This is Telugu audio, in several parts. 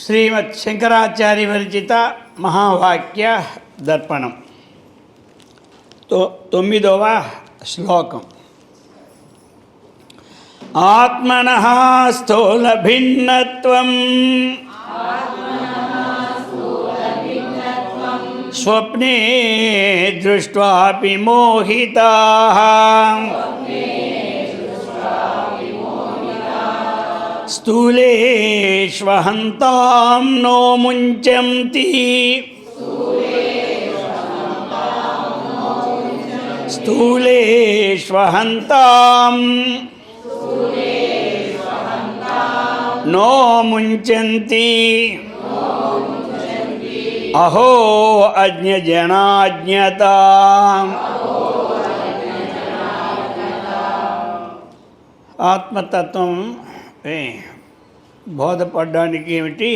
శ్రీమత్ శంకరాచార్య విరచిత మహావాక్య దర్పణం 9వ శ్లోకం. ఆత్మనః స్థూల భిన్నత్వం స్వప్నే దృష్ట్వాపి మోహితాః స్థూలేష్వహంతాం నో ముంచంతి స్థూలేష్వహంతాం నో ముంచంతి అహో అజ్ఞజనాజ్ఞతా. ఆత్మతత్వం బోధపడడానికి ఏమిటి?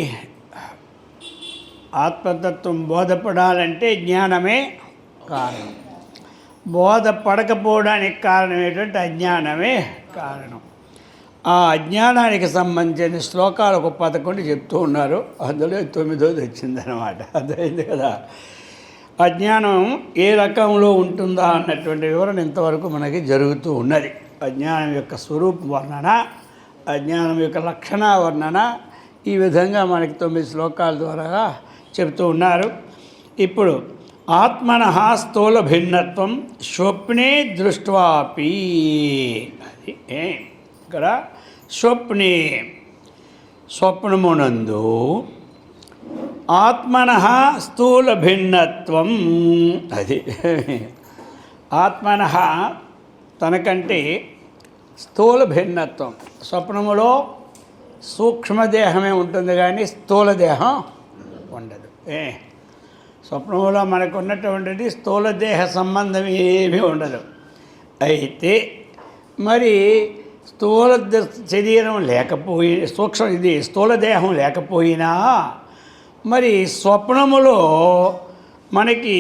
ఆత్మతత్వం బోధపడాలంటే జ్ఞానమే కారణం. బోధపడకపోవడానికి కారణం ఏంటంటే అజ్ఞానమే కారణం. ఆ అజ్ఞానానికి సంబంధించిన శ్లోకాలు ఒక 11 చెప్తూ ఉన్నారు. అందులో 9వ వచ్చిందనమాట. అర్థమైంది కదా. అజ్ఞానం ఏ రకంలో ఉంటుందా అన్నటువంటి వివరణ ఇంతవరకు మనకి జరుగుతూ ఉన్నది. అజ్ఞానం యొక్క స్వరూప వర్ణన, అజ్ఞానం యొక్క లక్షణ వర్ణన, ఈ విధంగా మనకి 9 శ్లోకాల ద్వారా చెప్తూ ఉన్నారు. ఇప్పుడు ఆత్మనః స్థూల భిన్నత్వం స్వప్నే దృష్ట్వాపి, అది ఇక్కడ స్వప్నే స్వప్నమునందు ఆత్మనః స్థూల భిన్నత్వం, అది ఆత్మనః తనకంటే స్థూల భిన్నత్వం. స్వప్నములో సూక్ష్మదేహమే ఉంటుంది కానీ స్థూల దేహం ఉండదు. స్వప్నములో మనకు ఉన్నటువంటిది స్థూల దేహ సంబంధం ఏమీ ఉండదు. అయితే మరి స్థూల శరీరం లేకపోయి స్థూల దేహం లేకపోయినా మరి స్వప్నములో మనకి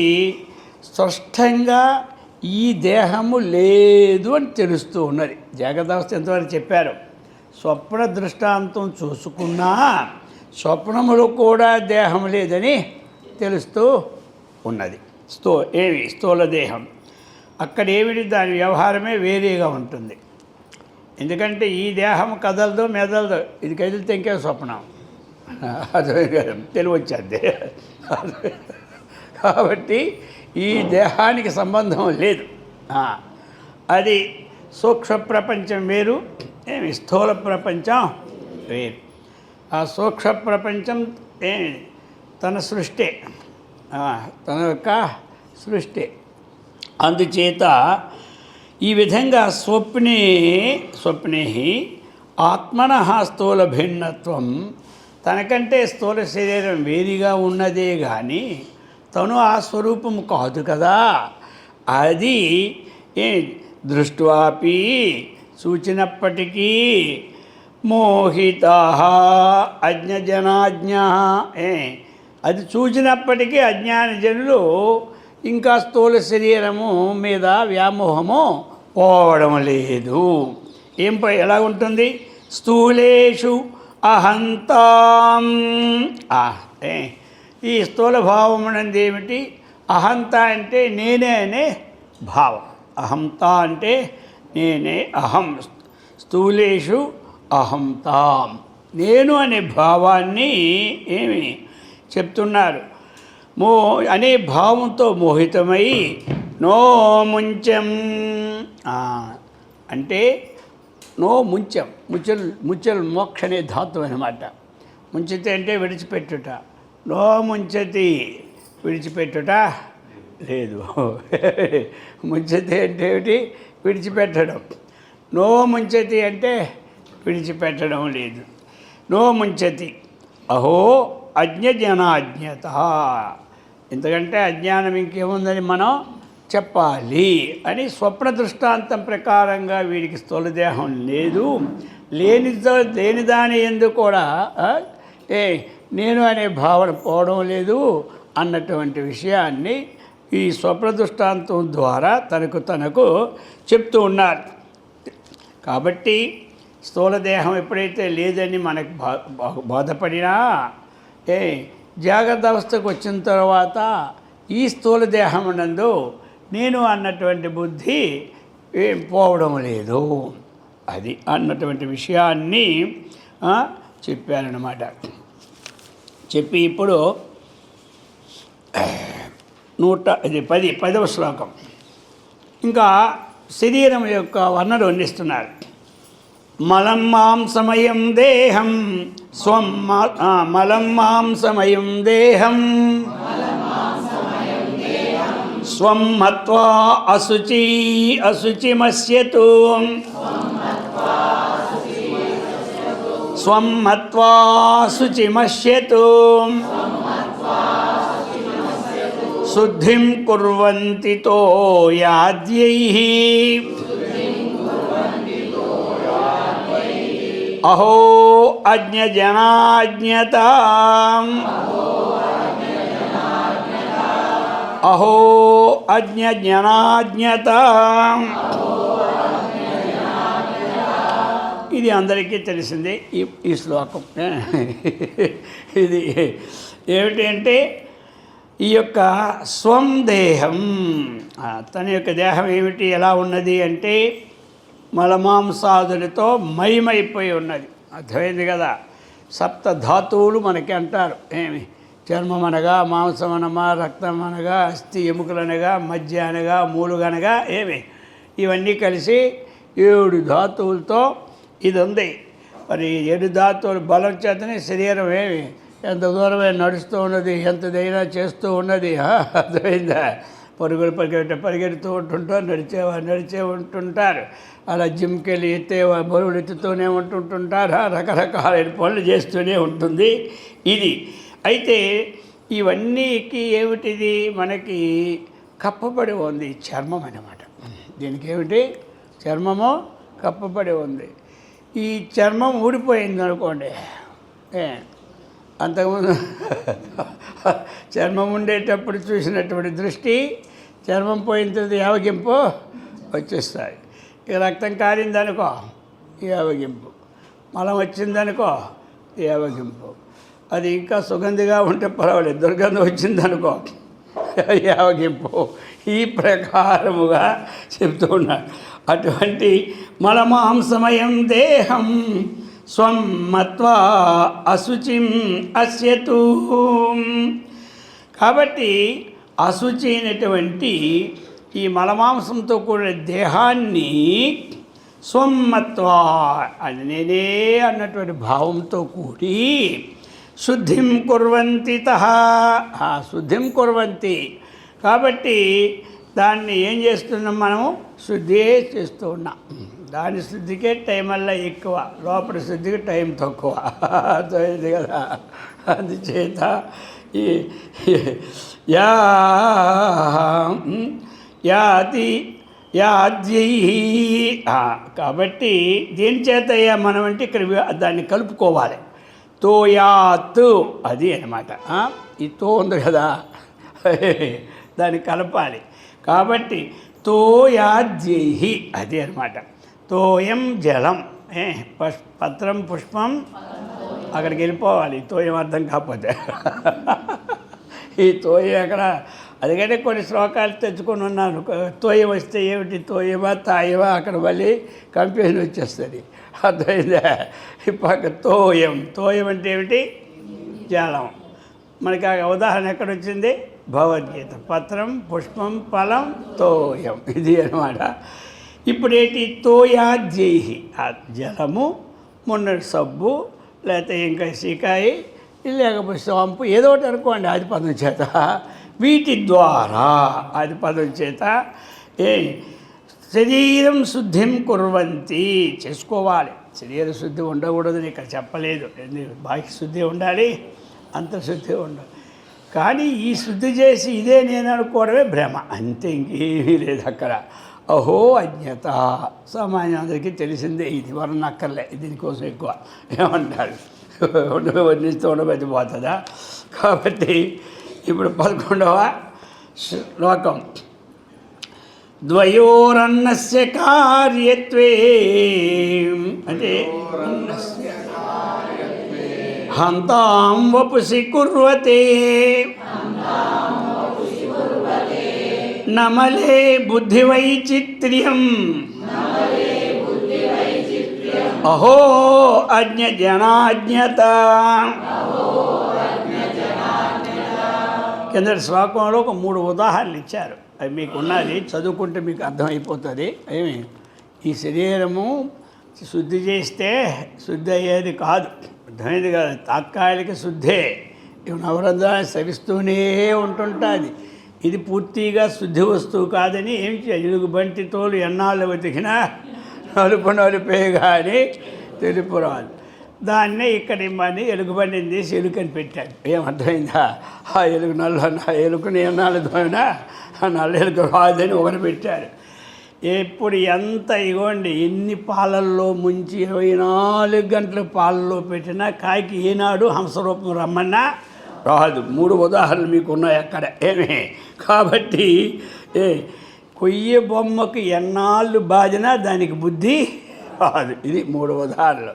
స్పష్టంగా ఈ దేహము లేదు అని తెలుస్తూ ఉన్నది. జాగ్రత్త ఎంతవరకు చెప్పారు. స్వప్న దృష్టాంతం చూసుకున్నా స్వప్నములో కూడా దేహం లేదని తెలుస్తూ ఉన్నది. స్థూల దేహం అక్కడ ఏమిటి, దాని వ్యవహారమే వేరేగా ఉంటుంది. ఎందుకంటే ఈ దేహం కదలదు మెదలదు, ఇది కదిలితే ఇంకే స్వప్నం, అదే తెలివి వచ్చేది. కాబట్టి ఈ దేహానికి సంబంధం లేదు. అది సూక్ష్మ ప్రపంచం వేరు, స్థూల ప్రపంచం వేరు. ఆ సూక్ష్మ ప్రపంచం తన సృష్టి, తన యొక్క సృష్టి. అందుచేత ఈ విధంగా స్వప్నే ఆత్మనః స్థూల భిన్నత్వం, తనకంటే స్థూల శరీరం వేరుగా ఉన్నదే కానీ తను ఆ స్వరూపము కాదు కదా. అది దృష్ట్వాపి చూచినప్పటికీ మోహితాః అజ్ఞజనాజ్ఞా, అది చూచినప్పటికీ అజ్ఞానజనులు ఇంకా స్థూల శరీరము మీద వ్యామోహము పోవడం లేదు. ఎలా ఉంటుంది? స్థూలేషు అహంతాం, ఈ స్థూల భావం అనేది ఏమిటి? అహంత అంటే నేనే అనే భావం. అహంత అంటే నేనే, అహం. స్థూలేషు అహంతాం, నేను అనే భావాన్ని ఏమి చెప్తున్నారు? అనే భావంతో మోహితమై నో ముంచం, అంటే నో ముంచం, ముచ్చలు మోక్ష అనే ధాతువు అనమాట. ముంచితే అంటే విడిచిపెట్టుట. నో ముంచతి విడిచిపెట్టుట లేదు. ముంచతి అంటే ఏమిటి? విడిచిపెట్టడం. నో ముంచతి అంటే విడిచిపెట్టడం లేదు. నో ముంచతి అహో అజ్ఞజనాజ్ఞత. ఎందుకంటే అజ్ఞానం ఇంకేముందని మనం చెప్పాలి అని స్వప్న దృష్టాంతం ప్రకారంగా వీడికి స్థూలదేహం లేదు, లేని దాని ఎందుకు కూడా నేను అనే భావన పోవడం లేదు అన్నటువంటి విషయాన్ని ఈ స్వప్న దృష్టాంతం ద్వారా తనకు చెప్తూ ఉన్నారు. కాబట్టి స్థూలదేహం ఎప్పుడైతే లేదని మనకు బాధపడినా జాగ్రత్త అవస్థకు వచ్చిన తర్వాత ఈ స్థూల దేహమునందు నేను అన్నటువంటి బుద్ధి పోవడం లేదు, అది అన్నటువంటి విషయాన్ని చెప్పారన్నమాట. చెప్పి ఇప్పుడు 10వ శ్లోకం ఇంకా శరీరం యొక్క వర్ణన వర్ణిస్తున్నారు. మలం మాంసమయం దేహం స్వం మత్వా అశుచిమస్యతు స్వం మత్వా శుచిమస్యతు శుద్ధిం కుర్వంతి తో యాద్యైః అహో అజ్ఞజనాజ్ఞతాం అహో అజ్ఞజనాజ్ఞతాం. ఇది అందరికీ తెలిసిందే ఈ శ్లోకం. ఇది ఏమిటి అంటే ఈ యొక్క స్వం దేహం, తన యొక్క దేహం ఏమిటి, ఎలా ఉన్నది అంటే మలమాంసాదులతో మయమైపోయి ఉన్నది. అర్థమైంది కదా. సప్త ధాతువులు మనకి అంటారు. ఏమి చర్మం అనగా, మాంసం అనగా, రక్తం అనగా, అస్థి ఎముకలు అనగా, మధ్య అనగా, మూలుగనగా, ఏమి ఇవన్నీ కలిసి 7 ధాతువులతో ఇది ఉంది. మరి 7 ధాతువులు బలం చేతనే శరీరం ఏమి ఎంత దూరమే నడుస్తూ ఉన్నది, ఎంతదైనా చేస్తూ ఉన్నది. అర్థమైందా. పరుగులు పరిగెడుతూ ఉంటుంటారు, నడిచే ఉంటుంటారు. అలా జిమ్కి వెళ్ళి బరువులు ఎత్తుతూనే ఉంటుంటారు. రకరకాలైన పనులు చేస్తూనే ఉంటుంది ఇది. అయితే ఇవన్నీకి ఏమిటిది, మనకి కప్పబడి ఉంది చర్మం అన్నమాట. దీనికి ఏమిటి, చర్మము కప్పబడి ఉంది. ఈ చర్మం ఊడిపోయింది అనుకోండి, అంతకుముందు చర్మం ఉండేటప్పుడు చూసినటువంటి దృష్టి చర్మం పోయిన తర్వాత యావగింపు వచ్చేస్తాయి. ఇక రక్తం కారిందనుకో యావగింపు, మలం వచ్చిందనుకో యావగింపు. అది ఇంకా సుగంధిగా ఉంటే పర్వాలేదు, దుర్గంధం వచ్చిందనుకో యావగింపు. ఈ ప్రకారముగా చెప్తూ ఉన్నాడు. అటువంటి మలమాంసమయం దేహం స్వం మత్వా అశుచిం అస్యతు. కాబట్టి అశుచి అయినటువంటి ఈ మలమాంసంతో కూడిన దేహాన్ని స్వం మత్వా, అది నేనే అన్నటువంటి భావంతో కూడి శుద్ధిం కుర్వంతి శుద్ధిం కుర్వంతి. కాబట్టి దాన్ని ఏం చేస్తున్నాం, మనము శుద్ధి చేస్తూ ఉన్నాం. దాని శుద్ధికే టైం వల్ల ఎక్కువ, లోపల శుద్ధికి టైం తక్కువ. అర్థమైంది కదా. అందుచేత ఈ యాద్యై. కాబట్టి దీని చేత మనం అంటే ఇక్కడ దాన్ని కలుపుకోవాలి. తోయాత్ అది అన్నమాట. ఈ తో ఉంది కదా, దాన్ని కలపాలి. కాబట్టి తోయాద్యై అది అన్నమాట. తోయం జలం, పత్రం పుష్పం, అక్కడికి వెళ్ళిపోవాలి. తోయం అర్థం కాకపోతే ఈ తోయం అక్కడ, అందుకనే కొన్ని శ్లోకాలు తెచ్చుకొని ఉన్నాను. తోయం వస్తే ఏమిటి, తోయమా తాయమా, అక్కడ మళ్ళీ కంప్యూజన్ వచ్చేస్తుంది. అర్థమైందా. ఇప్పక తోయం, తోయం అంటే ఏమిటి, జలం. మనకి ఆ ఉదాహరణ ఎక్కడొచ్చింది, భగవద్గీత. పత్రం పుష్పం ఫలం తోయం, ఇది అన్నమాట. ఇప్పుడు ఏంటి, తోయాద్యై, ఆ జలము, మొన్నటి సబ్బు, లేకపోతే ఇంకా సీకాయి, లేకపోతే సోంపు, ఏదో ఒకటి అనుకోండి ఆది పదం చేత. వీటి ద్వారా ఆది పదం చేత శరీరం శుద్ధిం కుర్వంతి, చేసుకోవాలి. శరీర శుద్ధి ఉండకూడదని ఇక్కడ చెప్పలేదు. బాహ్య శుద్ధి ఉండాలి, అంతఃశుద్ధి ఉండాలి. కానీ ఈ శుద్ధి చేసి ఇదే నేను అనుకోవడమే భ్రమ, అంతే, ఇంకేమీ లేదు అక్కడ. అహో అజ్ఞత, సామాన్యం అందరికీ తెలిసిందే. ఇది వరణ అక్కర్లే, దీనికోసం ఎక్కువ ఏమంటారు, వర్ణిస్తూ ఉండబోతుందా. కాబట్టి ఇప్పుడు 11వ శ్లోకం. ద్వయోరన్నస్య కార్యత్వే, అంటే హంతాం వపుసి కుర్వతే నమలే బుద్ధివైచిత్ర్యం అహో అజ్ఞజనాజ్ఞత. కిందటి శ్లోకంలో ఒక 3 ఉదాహరణలు ఇచ్చారు. అవి మీకు ఉన్నది, చదువుకుంటే మీకు అర్థమైపోతుంది. ఏమి ఈ శరీరము శుద్ధి చేస్తే శుద్ధి అయ్యేది కాదు, అర్థమైంది కదా. తాత్కాలిక శుద్ధే, ఇవి నవరంధ్రాన్ని సవిస్తూనే ఉంటుంటుంది. ఇది పూర్తిగా శుద్ధి వస్తువు కాదని ఏం చేయాలి? ఎలుగు బంటి తోలు ఎన్నాళ్ళు వెతికినా నలుపే కానీ తెలుపు రాదు. దాన్నే ఇక్కడ ఇమ్మని ఎలుగుబండిని తీసి ఎలుకని పెట్టాడు. ఏమర్థమైందా? ఆ ఎలుగు ఎలుకని ఎన్నాళ్ళు తోమినా ఆ నల్ల ఎలుక రాదని ఒకటి పెట్టారు. ఎప్పుడు ఎంత ఇగోండి ఎన్ని పాలల్లో ముంచి 24 గంటల పాలల్లో పెట్టినా కాకి ఏనాడు హంసరూపం రమ్మన్నా రాదు. 3 ఉదాహరణలు మీకు ఉన్నాయి అక్కడ. ఏమి కాబట్టి కొయ్య బొమ్మకు ఎన్నాళ్ళు బాధినా దానికి బుద్ధి రాదు. ఇది 3 ఉదాహరణలు.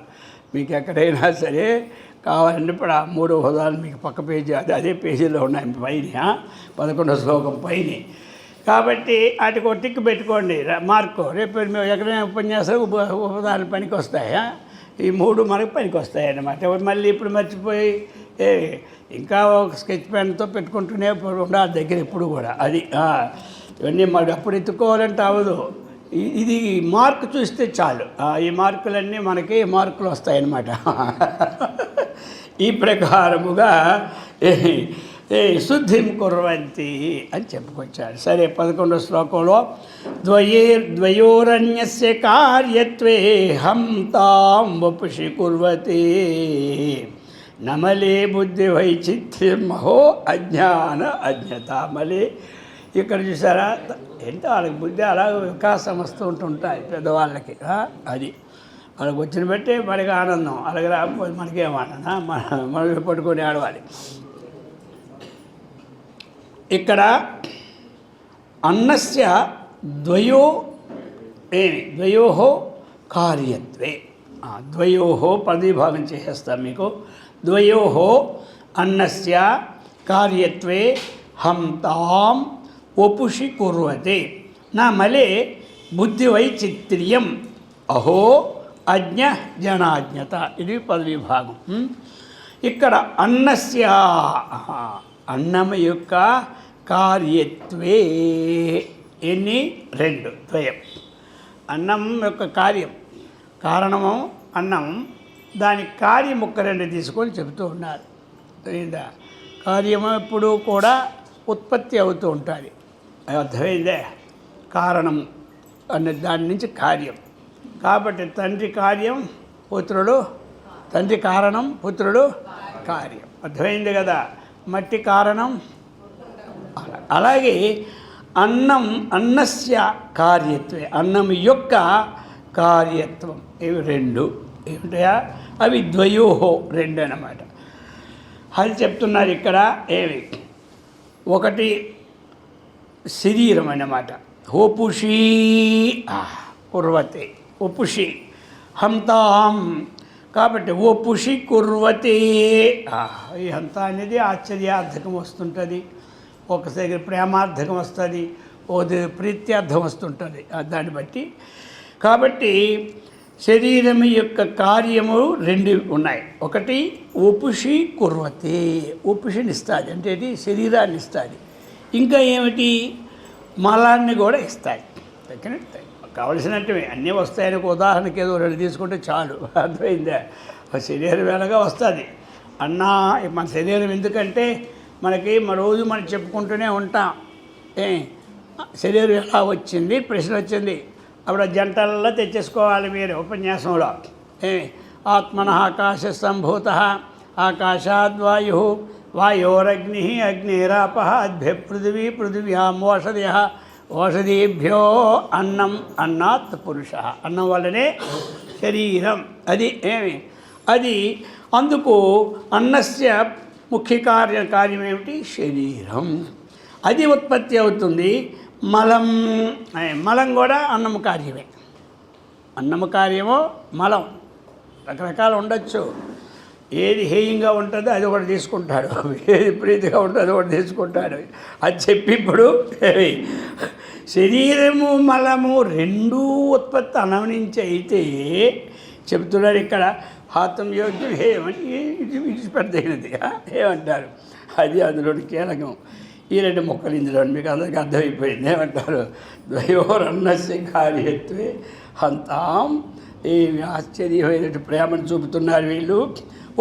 మీకు ఎక్కడైనా సరే కావాలంటే ఇప్పుడు ఆ 3 ఉదాహరణలు మీకు పక్క పేజీ అదే పేజీలో ఉన్నాయి పైన 11వ శ్లోకం పైన. కాబట్టి వాటికి ఒక టిక్ పెట్టుకోండి మార్కు. రేపు మేము ఎక్కడైనా ఉపన్యాసం ఉదాహరణలు పనికి వస్తాయా? ఈ 3 మనకు పనికి వస్తాయి అన్నమాట. మళ్ళీ ఇప్పుడు మర్చిపోయి ఇంకా ఒక స్కెచ్ పెన్తో పెట్టుకుంటూనే ఉండాలి దగ్గర ఇప్పుడు కూడా. అది ఇవన్నీ మరి అప్పుడు ఎత్తుకోవాలంటే అవ్వదు. ఇది మార్కు చూస్తే చాలు. ఈ మార్కులన్నీ మనకి మార్కులు వస్తాయన్నమాట. ఈ ప్రకారముగా శుద్ధిం కుర్వంతి అని చెప్పుకొచ్చాడు. సరే 11వ శ్లోకంలో ద్వయోరన్యస్య కార్యత్వే హంతాం వపుషి కుర్వతే నమలే బుద్ధి వైచిత్ర్యం మహో అజ్ఞాన అజ్ఞత. మళ్ళీ ఇక్కడ చూసారా, ఏంటో వాళ్ళకి బుద్ధి అలా వికాసం వస్తూ ఉంటుంటాయి పెద్దవాళ్ళకి. అది వాళ్ళకి వచ్చిన బట్టే మనకి ఆనందం, అలాగే రాకపోతే మనకేం ఆనందం, మనం పట్టుకొని ఆడవాలి. ఇక్కడ అన్నస్య ద్వయో కార్యత్వే, ద్వయో పదవిభాగం చేసేస్తాం మీకు. ద్వయో అన్నస్య కార్యత్వే హంతాం వపుషి కుర్వతే నమలే బుద్ధివైచిత్ర్యం అహో అజ్ఞ జనాజ్ఞత. ఇది పదవిభాగం. ఇక్కడ అన్నస్య అన్నము యొక్క కార్యత్వే ఎన్ని 2 ద్వయం. అన్నం యొక్క కారణము అన్నం, దాని కార్యం ఒక 2 తీసుకొని చెబుతూ ఉన్నారు. అర్థమైందా? కార్యము ఎప్పుడు కూడా ఉత్పత్తి అవుతూ ఉంటుంది. అర్థమైందే? కారణం అనే దాని నుంచి కార్యం. కాబట్టి తండ్రి కార్యం పుత్రుడు, తండ్రి కారణం పుత్రుడు కార్యం. అర్థమైంది కదా? మట్టి కారణం. అలాగే అన్నస్య కార్యత్వే, అన్నం యొక్క కార్యత్వం. ఇవి 2 ఏమిటయా? అవి ద్వయో 2 అన్నమాట. అది చెప్తున్నారు ఇక్కడ. ఏవి? ఒకటి శరీరం అన్నమాట. ఓపుషి కుర్వతే, ఓపుషి హంతాం. కాబట్టి ఓపుషి కుర్వతే. ఈ హంత అనేది ఆశ్చర్యార్థకం వస్తుంటుంది, ఒకసారి ప్రేమార్థకం వస్తుంది, ఓది ప్రీత్యార్థం వస్తుంటుంది దాన్ని బట్టి. కాబట్టి శరీరం యొక్క కార్యము 2 ఉన్నాయి. ఒకటి ఉపుషి కుర్వతే, ఉపుషిని ఇస్తుంది, అంటే ఇది శరీరాన్ని ఇస్తుంది. ఇంకా ఏమిటి? మలాన్ని కూడా ఇస్తాయి. తగ్గినట్టు కావలసినట్టువి అన్నీ వస్తాయని ఒక ఉదాహరణకి ఏదో 2 తీసుకుంటే చాలు. అర్థమైందా? శరీరం వేళగా వస్తుంది. మన శరీరం ఎందుకంటే మనకి రోజు మనం చెప్పుకుంటూనే ఉంటాం. శరీరం ఎలా వచ్చింది ప్రశ్న వచ్చింది, అప్పుడు జంటల్లో తెచ్చేసుకోవాలి మీరు ఉపన్యాసంలో. ఆత్మన ఆకాశ సంభూత, ఆకాశాద్వాయు, వాయోరగ్ని, అగ్నిరాప, అద్భ్య పృథివీ, పృథివ్యాం ఓషధయ, ఓషధీభ్యో అన్నం, అన్నాత్ పురుష. అన్నం వల్లనే శరీరం. అది అది అందుకు అన్నస్య ముఖ్య కార్యం ఏమిటి? శరీరం. అది ఉత్పత్తి అవుతుంది. మలం కూడా అన్నము కార్యమే. అన్నము కార్యము మలం రకరకాలు ఉండొచ్చు. ఏది హేయంగా ఉంటుందో అది ఒకటి తీసుకుంటాడు, ఏది ప్రీతిగా ఉంటుందో అది ఒకటి తీసుకుంటాడు. అది చెప్పి ఇప్పుడు శరీరము మలము రెండూ ఉత్పత్తి అనవనించి అయితే చెబుతున్నాడు ఇక్కడ హాతం యోగ్యం హేయమని విడిచిపెట్టదగినది ఏమంటారు. అది అందులోని కీలకం. ఈ రెండు మొక్కలు ఇందులో మీకు అందరికీ అర్థమైపోయింది. ఏమంటారు, ద్వయోరన్నస్య కార్యత్వే హంతాం. ఏమి ఆశ్చర్యమైన ప్రేమను చూపుతున్నారు వీళ్ళు.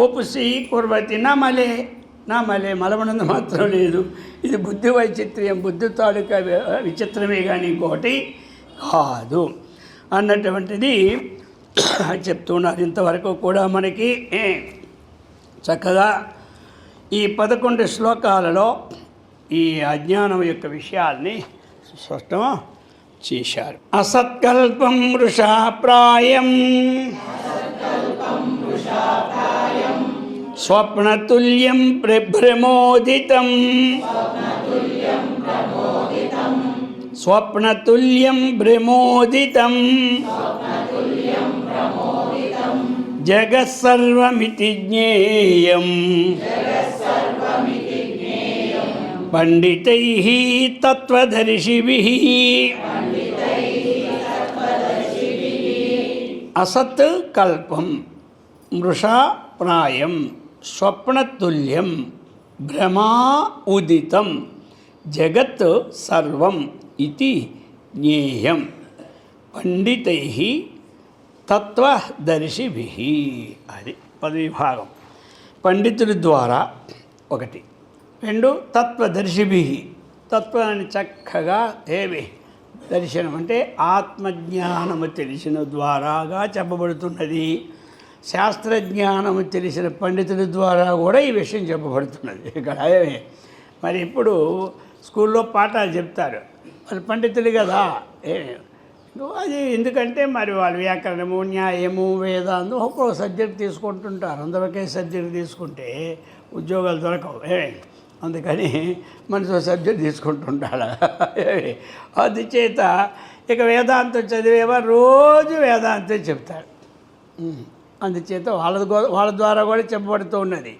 ఒపుసి కుర్వతి నా మలే మలమనందు మాత్రం లేదు. ఇది బుద్ధి వైచిత్ర్యం, బుద్ధి తాలూకా విచిత్రమే కానీ ఇంకోటి కాదు అన్నటువంటిది చెప్తున్నారు. ఇంతవరకు కూడా మనకి చక్కగా ఈ 11 శ్లోకాలలో ఈ అజ్ఞానం యొక్క విషయాల్ని స్పష్టం చేశారు. అసత్కల్పం వృషాప్రాయం స్వప్నతుల్యం భ్రమోదితం స్వప్నతుల్యం భ్రమోదితం జగత్సర్వమితి జ్ఞేయం పండితైః తత్వదర్శిభిః. అసత్ కల్పం మృషా ప్రాయం స్వప్నతుల్యం భ్రమా ఉదితం జగత్ సర్వం ఇతి జ్ఞేయం పండితైః తత్వదర్శిభిః. అది పదవిభాగం. పండితుల ద్వారా ఒకటి, 2 తత్వదర్శిభిః. తత్వాన్ని చక్కగా ఏమి దర్శనం అంటే ఆత్మజ్ఞానము తెలిసిన ద్వారాగా చెప్పబడుతున్నది. శాస్త్రజ్ఞానము తెలిసిన పండితుల ద్వారా కూడా ఈ విషయం చెప్పబడుతున్నది. ఇక్కడ మరి ఇప్పుడు స్కూల్లో పాఠాలు చెప్తారు, వాళ్ళు పండితులు కదా. అది ఎందుకంటే మరి వాళ్ళు వ్యాకరణము, న్యాయము, వేదాంతం ఒక్కొక్క సబ్జెక్ట్ తీసుకుంటుంటారు. అందరికే సబ్జెక్ట్ తీసుకుంటే ఉద్యోగాలు దొరకవు. అందుకని మనసు సబ్జెక్ట్ తీసుకుంటుంటాడు. అందుచేత ఇక వేదాంతం చదివేవా రోజు వేదాంతం చెప్తారు. అందుచేత వాళ్ళ ద్వారా కూడా చెప్పబడుతూ ఉన్నది.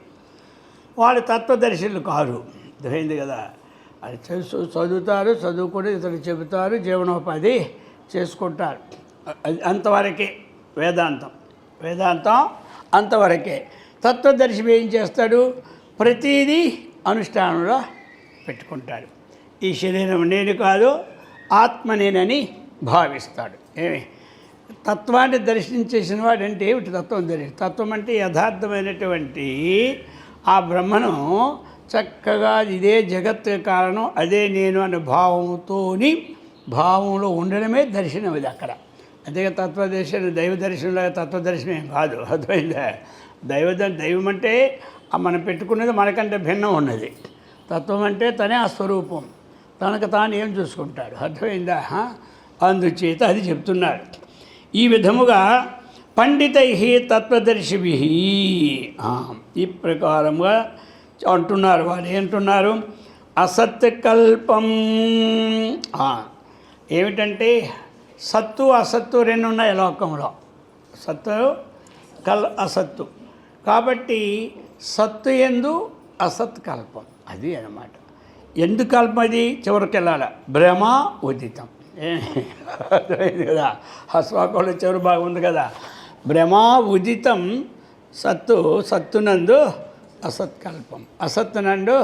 వాళ్ళు తత్వదర్శులు కారు, అర్థమైంది కదా. అది చదువుతారు, చదువుకుని ఇతరులు చెబుతారు, జీవనోపాధి చేసుకుంటారు. అంతవరకే వేదాంతం అంతవరకే. తత్వదర్శి ఏం చేస్తాడు, ప్రతిదీ అనుష్ఠానంలో పెట్టుకుంటాడు. ఈ శరీరం నేను కాదు, ఆత్మ నేనని భావిస్తాడు. తత్వాన్ని దర్శించేసిన వాడంటే ఏమిటి తత్వం తత్వం అంటే యథార్థమైనటువంటి ఆ బ్రహ్మను చక్కగా ఇదే జగత్ కారణం, అదే నేను అనే భావంలో ఉండడమే దర్శనం. ఇది అక్కడ అదే తత్వదర్శనం. దైవ దర్శనంలాగా తత్వదర్శనం ఏం కాదు, అర్థమైందా. దైవం అంటే మనం పెట్టుకున్నది మనకంటే భిన్నం ఉన్నది. తత్వం అంటే తనే ఆ స్వరూపం, తనకు తాను ఏం చూసుకుంటాడు, అర్థమైందా. అందుచేత అది చెప్తున్నాడు. ఈ విధముగా పండితైః తత్వదర్శిభిః ఈ ప్రకారముగా అంటున్నారు. వాళ్ళు ఏంటున్నారు, అసత్కల్పం. ఏమిటంటే సత్తు అసత్తు రెండు ఉన్నాయి లోకంలో, సత్తు అసత్తు. కాబట్టి సత్తు ఎందు అసత్కల్పం, అది అన్నమాట. ఎందుకు కల్పం? అది చివరికి వెళ్ళాలి. భ్రమ ఉదితం, అర్థమైంది కదా. ఆ శ్లోకంలో చివరి బాగా ఉంది కదా, భ్రమ ఉదితం సత్తునందు అసత్కల్పం, అసత్తునందు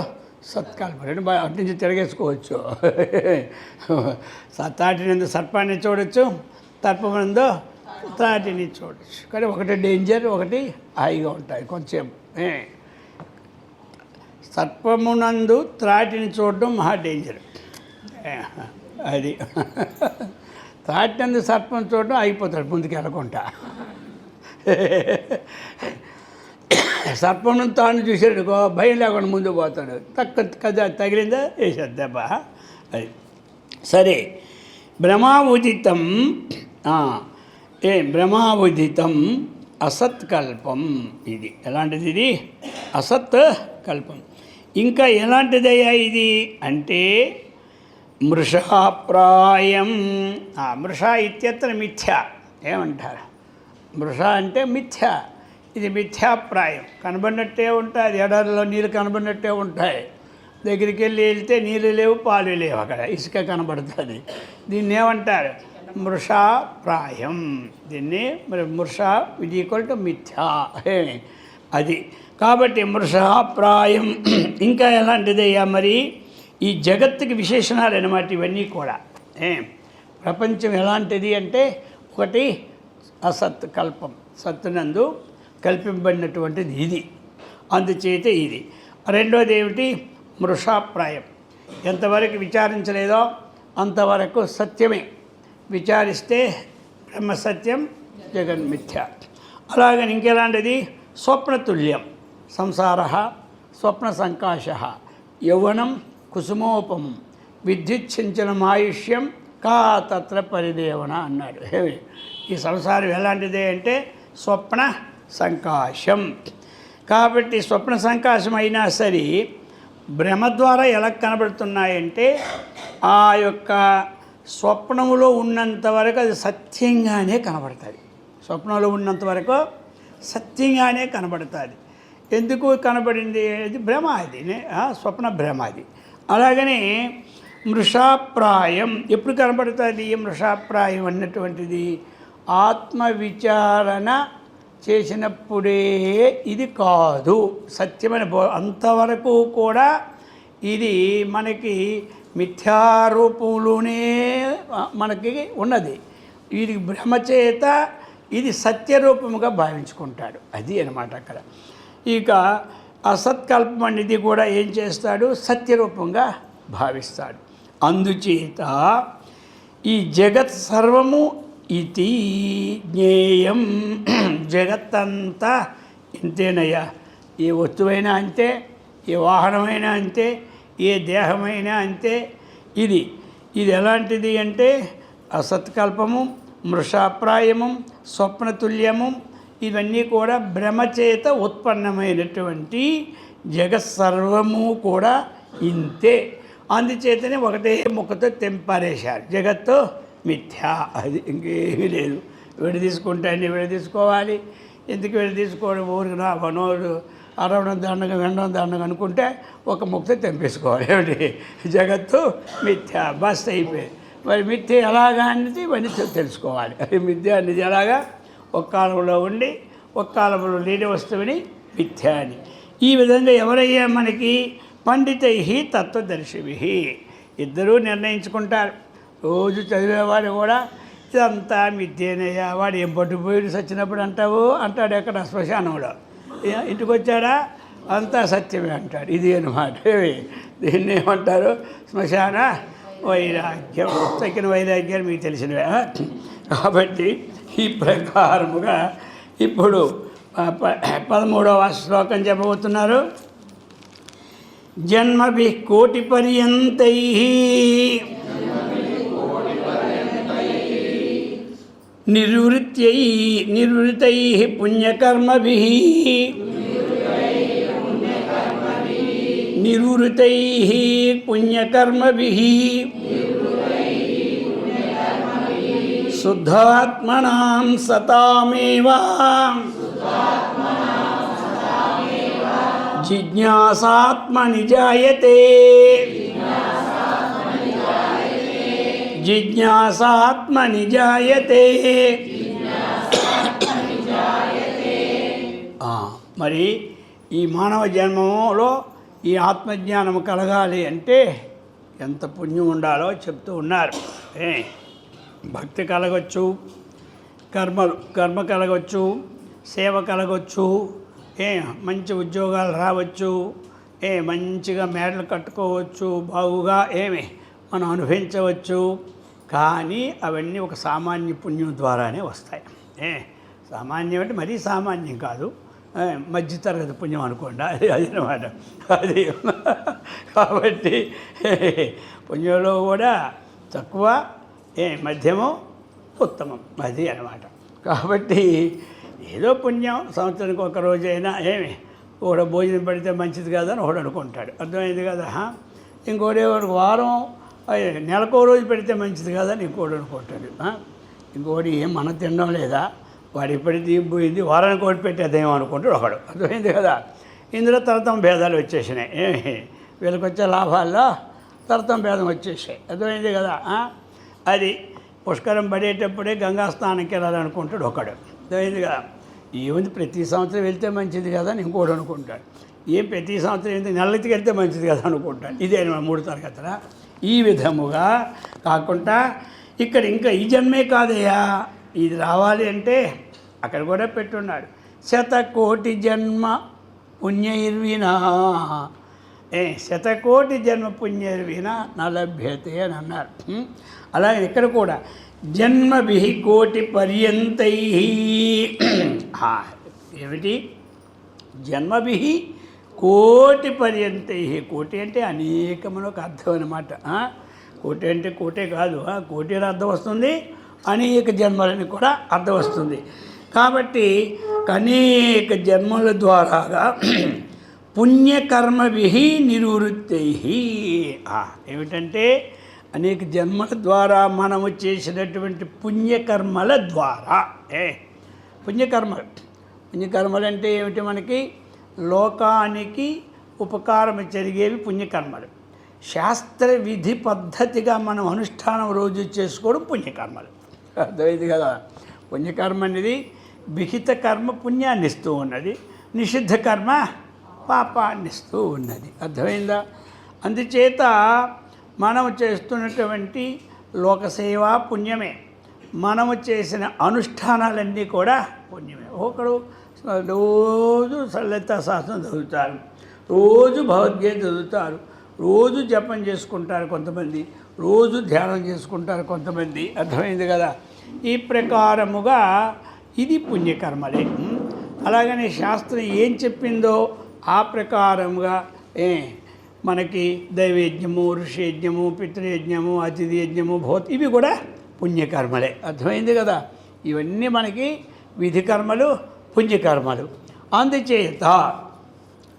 సత్కల్పం. రెండు బాగా అటు నుంచి తిరగేసుకోవచ్చు. తాటినందు సర్పాన్ని చూడొచ్చు, తర్పమునందు తాటిని చూడొచ్చు. కానీ ఒకటి డేంజర్, ఒకటి హాయిగా ఉంటాయి కొంచెం. సర్పమునందు త్రాటిని చూడడం మహా డేంజర్. అది త్రాటినందు సర్పం చూడడం అయిపోతాడు ముందుకు వెళ్ళకుండా. సర్పం తాను చూసాడు భయం లేకుండా ముందు పోతాడు. కదా తగిలిందా వేసాడు దెబ్బ. అది సరే. భ్రమావుదితం భ్రమావుదితం అసత్కల్పం. ఇది ఎలాంటిది? ఇది అసత్ కల్పం. ఇంకా ఎలాంటిదయ్యా ఇది అంటే మృషాప్రాయం. మృష ఇత్యత్ర మిథ్య. ఏమంటారు? మృష అంటే మిథ్య. ఇది మిథ్యాప్రాయం. కనబడినట్టే ఉంటుంది, ఎడారిలో నీళ్ళు కనబడినట్టే ఉంటాయి. దగ్గరికి వెళ్తే నీళ్ళు లేవు, పాలు లేవు, అక్కడ ఇసుక కనబడుతుంది. దీన్ని ఏమంటారు? మృషాప్రాయం. దీన్ని మరి మృష ఇది ఈక్వల్ టు మిథ్యా అది. కాబట్టి మృషాప్రాయం. ఇంకా ఎలాంటిదయ్యా మరి? ఈ జగత్తుకి విశేషణాలు అన్నమాట ఇవన్నీ కూడా. ప్రపంచం ఎలాంటిది అంటే, ఒకటి అసత్ కల్పం, సత్తునందు కల్పింపబడినటువంటిది ఇది, అందుచేత ఇది. రెండోది ఏమిటి? మృషాప్రాయం. ఎంతవరకు విచారించలేదో అంతవరకు సత్యమే, విచారిస్తే బ్రహ్మసత్యం, జగన్మిథ్య. అలాగని ఇంకెలాంటిది? స్వప్నతుల్యం. సంసార స్వప్న సంకాశ, యౌవనం కుసుమోపమం, విద్యుచ్ఛించనమాయుష్యం కా తత్ర పరిదేవన అన్నాడు. ఈ సంసారం ఎలాంటిదే అంటే స్వప్న సంకాశం. కాబట్టి స్వప్న సంకాశం అయినా సరే భ్రమ ద్వారా ఎలా కనబడుతున్నాయంటే, ఆ యొక్క స్వప్నములో ఉన్నంత వరకు అది సత్యంగానే కనబడుతుంది. స్వప్నంలో ఉన్నంత వరకు సత్యంగానే కనబడుతుంది. ఎందుకు కనబడింది? అది భ్రమ, అది స్వప్న భ్రమ అది. అలాగనే మృషాప్రాయం ఎప్పుడు కనబడుతుంది? మృషాప్రాయం అన్నటువంటిది ఆత్మవిచారణ చేసినప్పుడే ఇది కాదు సత్యమైన అంతవరకు కూడా ఇది మనకి మిథ్యారూపంలోనే మనకి ఉన్నది. ఇది భ్రమచేత ఇది సత్యరూపముగా భావించుకుంటాడు, అది అన్నమాట అక్కడ. ఇక అసత్కల్పం అనేది కూడా ఏం చేస్తాడు? సత్యరూపంగా భావిస్తాడు. అందుచేత ఈ జగత్ సర్వము ఇది జ్ఞేయం. జగత్తంతా ఇంతేనయ్యా. ఏ వస్తువైనా అంతే, ఏ వాహనమైనా అంతే, ఏ దేహమైనా అంతే. ఇది ఎలాంటిది అంటే అసత్కల్పము, మృషాప్రాయము, స్వప్నతుల్యము, ఇవన్నీ కూడా భ్రమచేత ఉత్పన్నమైనటువంటి జగత్సర్వము కూడా ఇంతే. అందుచేతనే ఒకటే ముక్కతో తెంపారేశారు, జగత్తు మిథ్యా, అది ఇంకేమీ లేదు. విడి తీసుకుంటే అన్నీ విడి తీసుకోవాలి. ఎందుకు విడి తీసుకోవడం? ఊరికి నా మనోడు అరవడం దండగా వినడం దండగా అనుకుంటే ఒక ముక్త తెంపేసుకోవాలి. ఏమిటి? జగత్తు మిథ్యా, బస్ అయిపోయి. మరి మిథ్య ఎలాగా అనేది ఇవన్నీ తెలుసుకోవాలి. అది మిథ్య అనేది ఎలాగా? ఒక కాలంలో ఉండి ఒక కాలంలో లేని వస్తువుని మిథ్య అని. ఈ విధంగా ఎవరయ్యా మనకి? పండితై తత్వదర్శిభి, ఇద్దరూ నిర్ణయించుకుంటారు. రోజు చదివేవాడు కూడా ఇదంతా మిథ్యేనయ్యా, వాడు ఏం పట్టుపోయి చచ్చినప్పుడు అంటాడు ఎక్కడ? శ్మశానంలో. ఇంటికి వచ్చాడా? అంతా సత్యమే అంటాడు. ఇది అన్నమాట. దీన్ని ఏమంటారు? శ్మశాన వైరాగ్యం. తక్కిన వైరాగ్యాలు మీకు తెలిసినవే. కాబట్టి ఈ ప్రకారముగా ఇప్పుడు 13వ శ్లోకం చెప్పబోతున్నారు. జన్మభి కోటి పర్యంతై నిర్వృతై పుణ్యకర్మభిః శుద్ధాత్మనాం సతామేవ జిజ్ఞాసాత్మని జాయతే. మరి ఈ మానవ జన్మలో ఈ ఆత్మజ్ఞానం కలగాలి అంటే ఎంత పుణ్యం ఉండాలో చెప్తూ ఉన్నారు. భక్తి కలగవచ్చు, కర్మ కలగవచ్చు, సేవ కలగవచ్చు, మంచి ఉద్యోగాలు రావచ్చు, మంచిగా మేడలు కట్టుకోవచ్చు, బాగుగా మనం అనుభవించవచ్చు. కానీ అవన్నీ ఒక సామాన్య పుణ్యం ద్వారానే వస్తాయి. సామాన్యం అంటే మరీ సామాన్యం కాదు, మధ్యతరగతి పుణ్యం అనుకోండి, అది అన్నమాట. అది కాబట్టి పుణ్యంలో కూడా తక్కువ, మధ్యమం, ఉత్తమం, అది అన్నమాట. కాబట్టి ఏదో పుణ్యం సంవత్సరానికి ఒక రోజైనా ఒకడు భోజనం పెడితే మంచిది కాదని ఒకడు అనుకుంటాడు, అర్థమైంది కదా. ఇంకోటి వారం నెలకో రోజు పెడితే మంచిది కాదని ఇంకోటి అనుకుంటాడు. ఇంకోటి మనం తినడం లేదా, వాడు ఇప్పటికి తీయిపోయింది వారానికి ఒకటి పెట్టేదేమో అనుకుంటాడు ఒకడు. అర్థమైంది కదా. ఇందులో తరతమ భేదాలు వచ్చేసినాయి. వీళ్ళకి వచ్చే లాభాల్లో తరతమ భేదం వచ్చేసాయి. అర్థమైంది కదా. అది పుష్కరం పడేటప్పుడే గంగా స్నానంకి వెళ్ళాలనుకుంటాడు ఒకడు. అర్థమైంది కదా. ఏముంది ప్రతి సంవత్సరం వెళ్తే మంచిది కదా అని ఇంకోటి అనుకుంటాడు. ఏం ప్రతి సంవత్సరం వెళ్తే నెలకి వెళ్తే మంచిది కదా అనుకుంటాడు. ఇదే 3 తరగతుల. ఈ విధముగా కాకుండా ఇక్కడ ఇంకా ఈ జన్మే కాదయ్యా, ఇది రావాలి అంటే అక్కడ కూడా పెట్టున్నాడు. 100,000,000 జన్మ పుణ్యైర్వినా 100,000,000 జన్మ పుణ్యైర్వినా న లభ్యతే అని అన్నారు. అలాగే ఇక్కడ కూడా జన్మభి కోటి పర్యంతై. ఏమిటి జన్మభి కోటి పర్యంతై. కోటి అంటే అనేకమని ఒక అర్థం అన్నమాట. కోటి అంటే కోటే కాదు, కోటి అని అర్థం వస్తుంది, అనేక జన్మలని కూడా అర్థం వస్తుంది. కాబట్టి అనేక జన్మల ద్వారాగా పుణ్యకర్మభి నివృత్తై. ఏమిటంటే అనేక జన్మల ద్వారా మనము చేసినటువంటి పుణ్యకర్మల ద్వారా పుణ్యకర్మలు అంటే ఏమిటి? మనకి లోకానికి ఉపకారం జరిగేవి పుణ్యకర్మలు. శాస్త్ర విధి పద్ధతిగా మనం అనుష్ఠానం రోజు చేసుకోవడం పుణ్యకర్మలు. అర్థమైంది కదా. పుణ్యకర్మ అనేది విహిత కర్మ పుణ్యాన్ని ఇస్తూ ఉన్నది, నిషిద్ధ కర్మ పాపాన్ని ఇస్తూ ఉన్నది. అర్థమైందా. అందుచేత మనము చేస్తున్నటువంటి లోకసేవ పుణ్యమే, మనము చేసిన అనుష్ఠానాలన్నీ కూడా పుణ్యమే. ఒకడు రోజు లలితా శాస్త్రం చదువుతారు, రోజు భగవద్గీత చదువుతారు, రోజు జపం చేసుకుంటారు కొంతమంది, రోజు ధ్యానం చేసుకుంటారు కొంతమంది. అర్థమైంది కదా. ఈ ప్రకారముగా ఇది పుణ్యకర్మలే. అలాగనే శాస్త్రం ఏం చెప్పిందో ఆ ప్రకారముగా మనకి దైవయజ్ఞము, ఋషియజ్ఞము, పితృయజ్ఞము, అతిథి యజ్ఞము, ఇవి కూడా పుణ్యకర్మలే. అర్థమైంది కదా. ఇవన్నీ మనకి విధి కర్మలు, పుణ్యకర్మలు. అందుచేత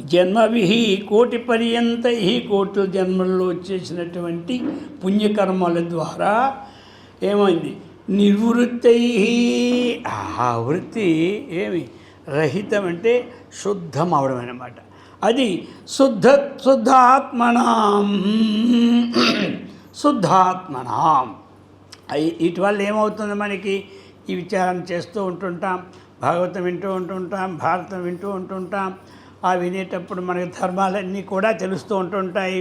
జన్మభి కోటి పర్యంతై, కోట్ల జన్మల్లో చేసినటువంటి పుణ్యకర్మల ద్వారా ఏమైంది? నివృత్తై. ఆ వృత్తి ఏమి? రహితం అంటే శుద్ధం అవడం అన్నమాట. అది శుద్ధాత్మనాం. వీటి వల్ల ఏమవుతుంది? మనకి ఈ విచారణ చేస్తూ ఉంటుంటాం, భాగవతం వింటూ ఉంటుంటాం, భారతం వింటూ ఉంటుంటాం. ఆ వినేటప్పుడు మనకి ధర్మాలన్నీ కూడా తెలుస్తూ ఉంటుంటాయి.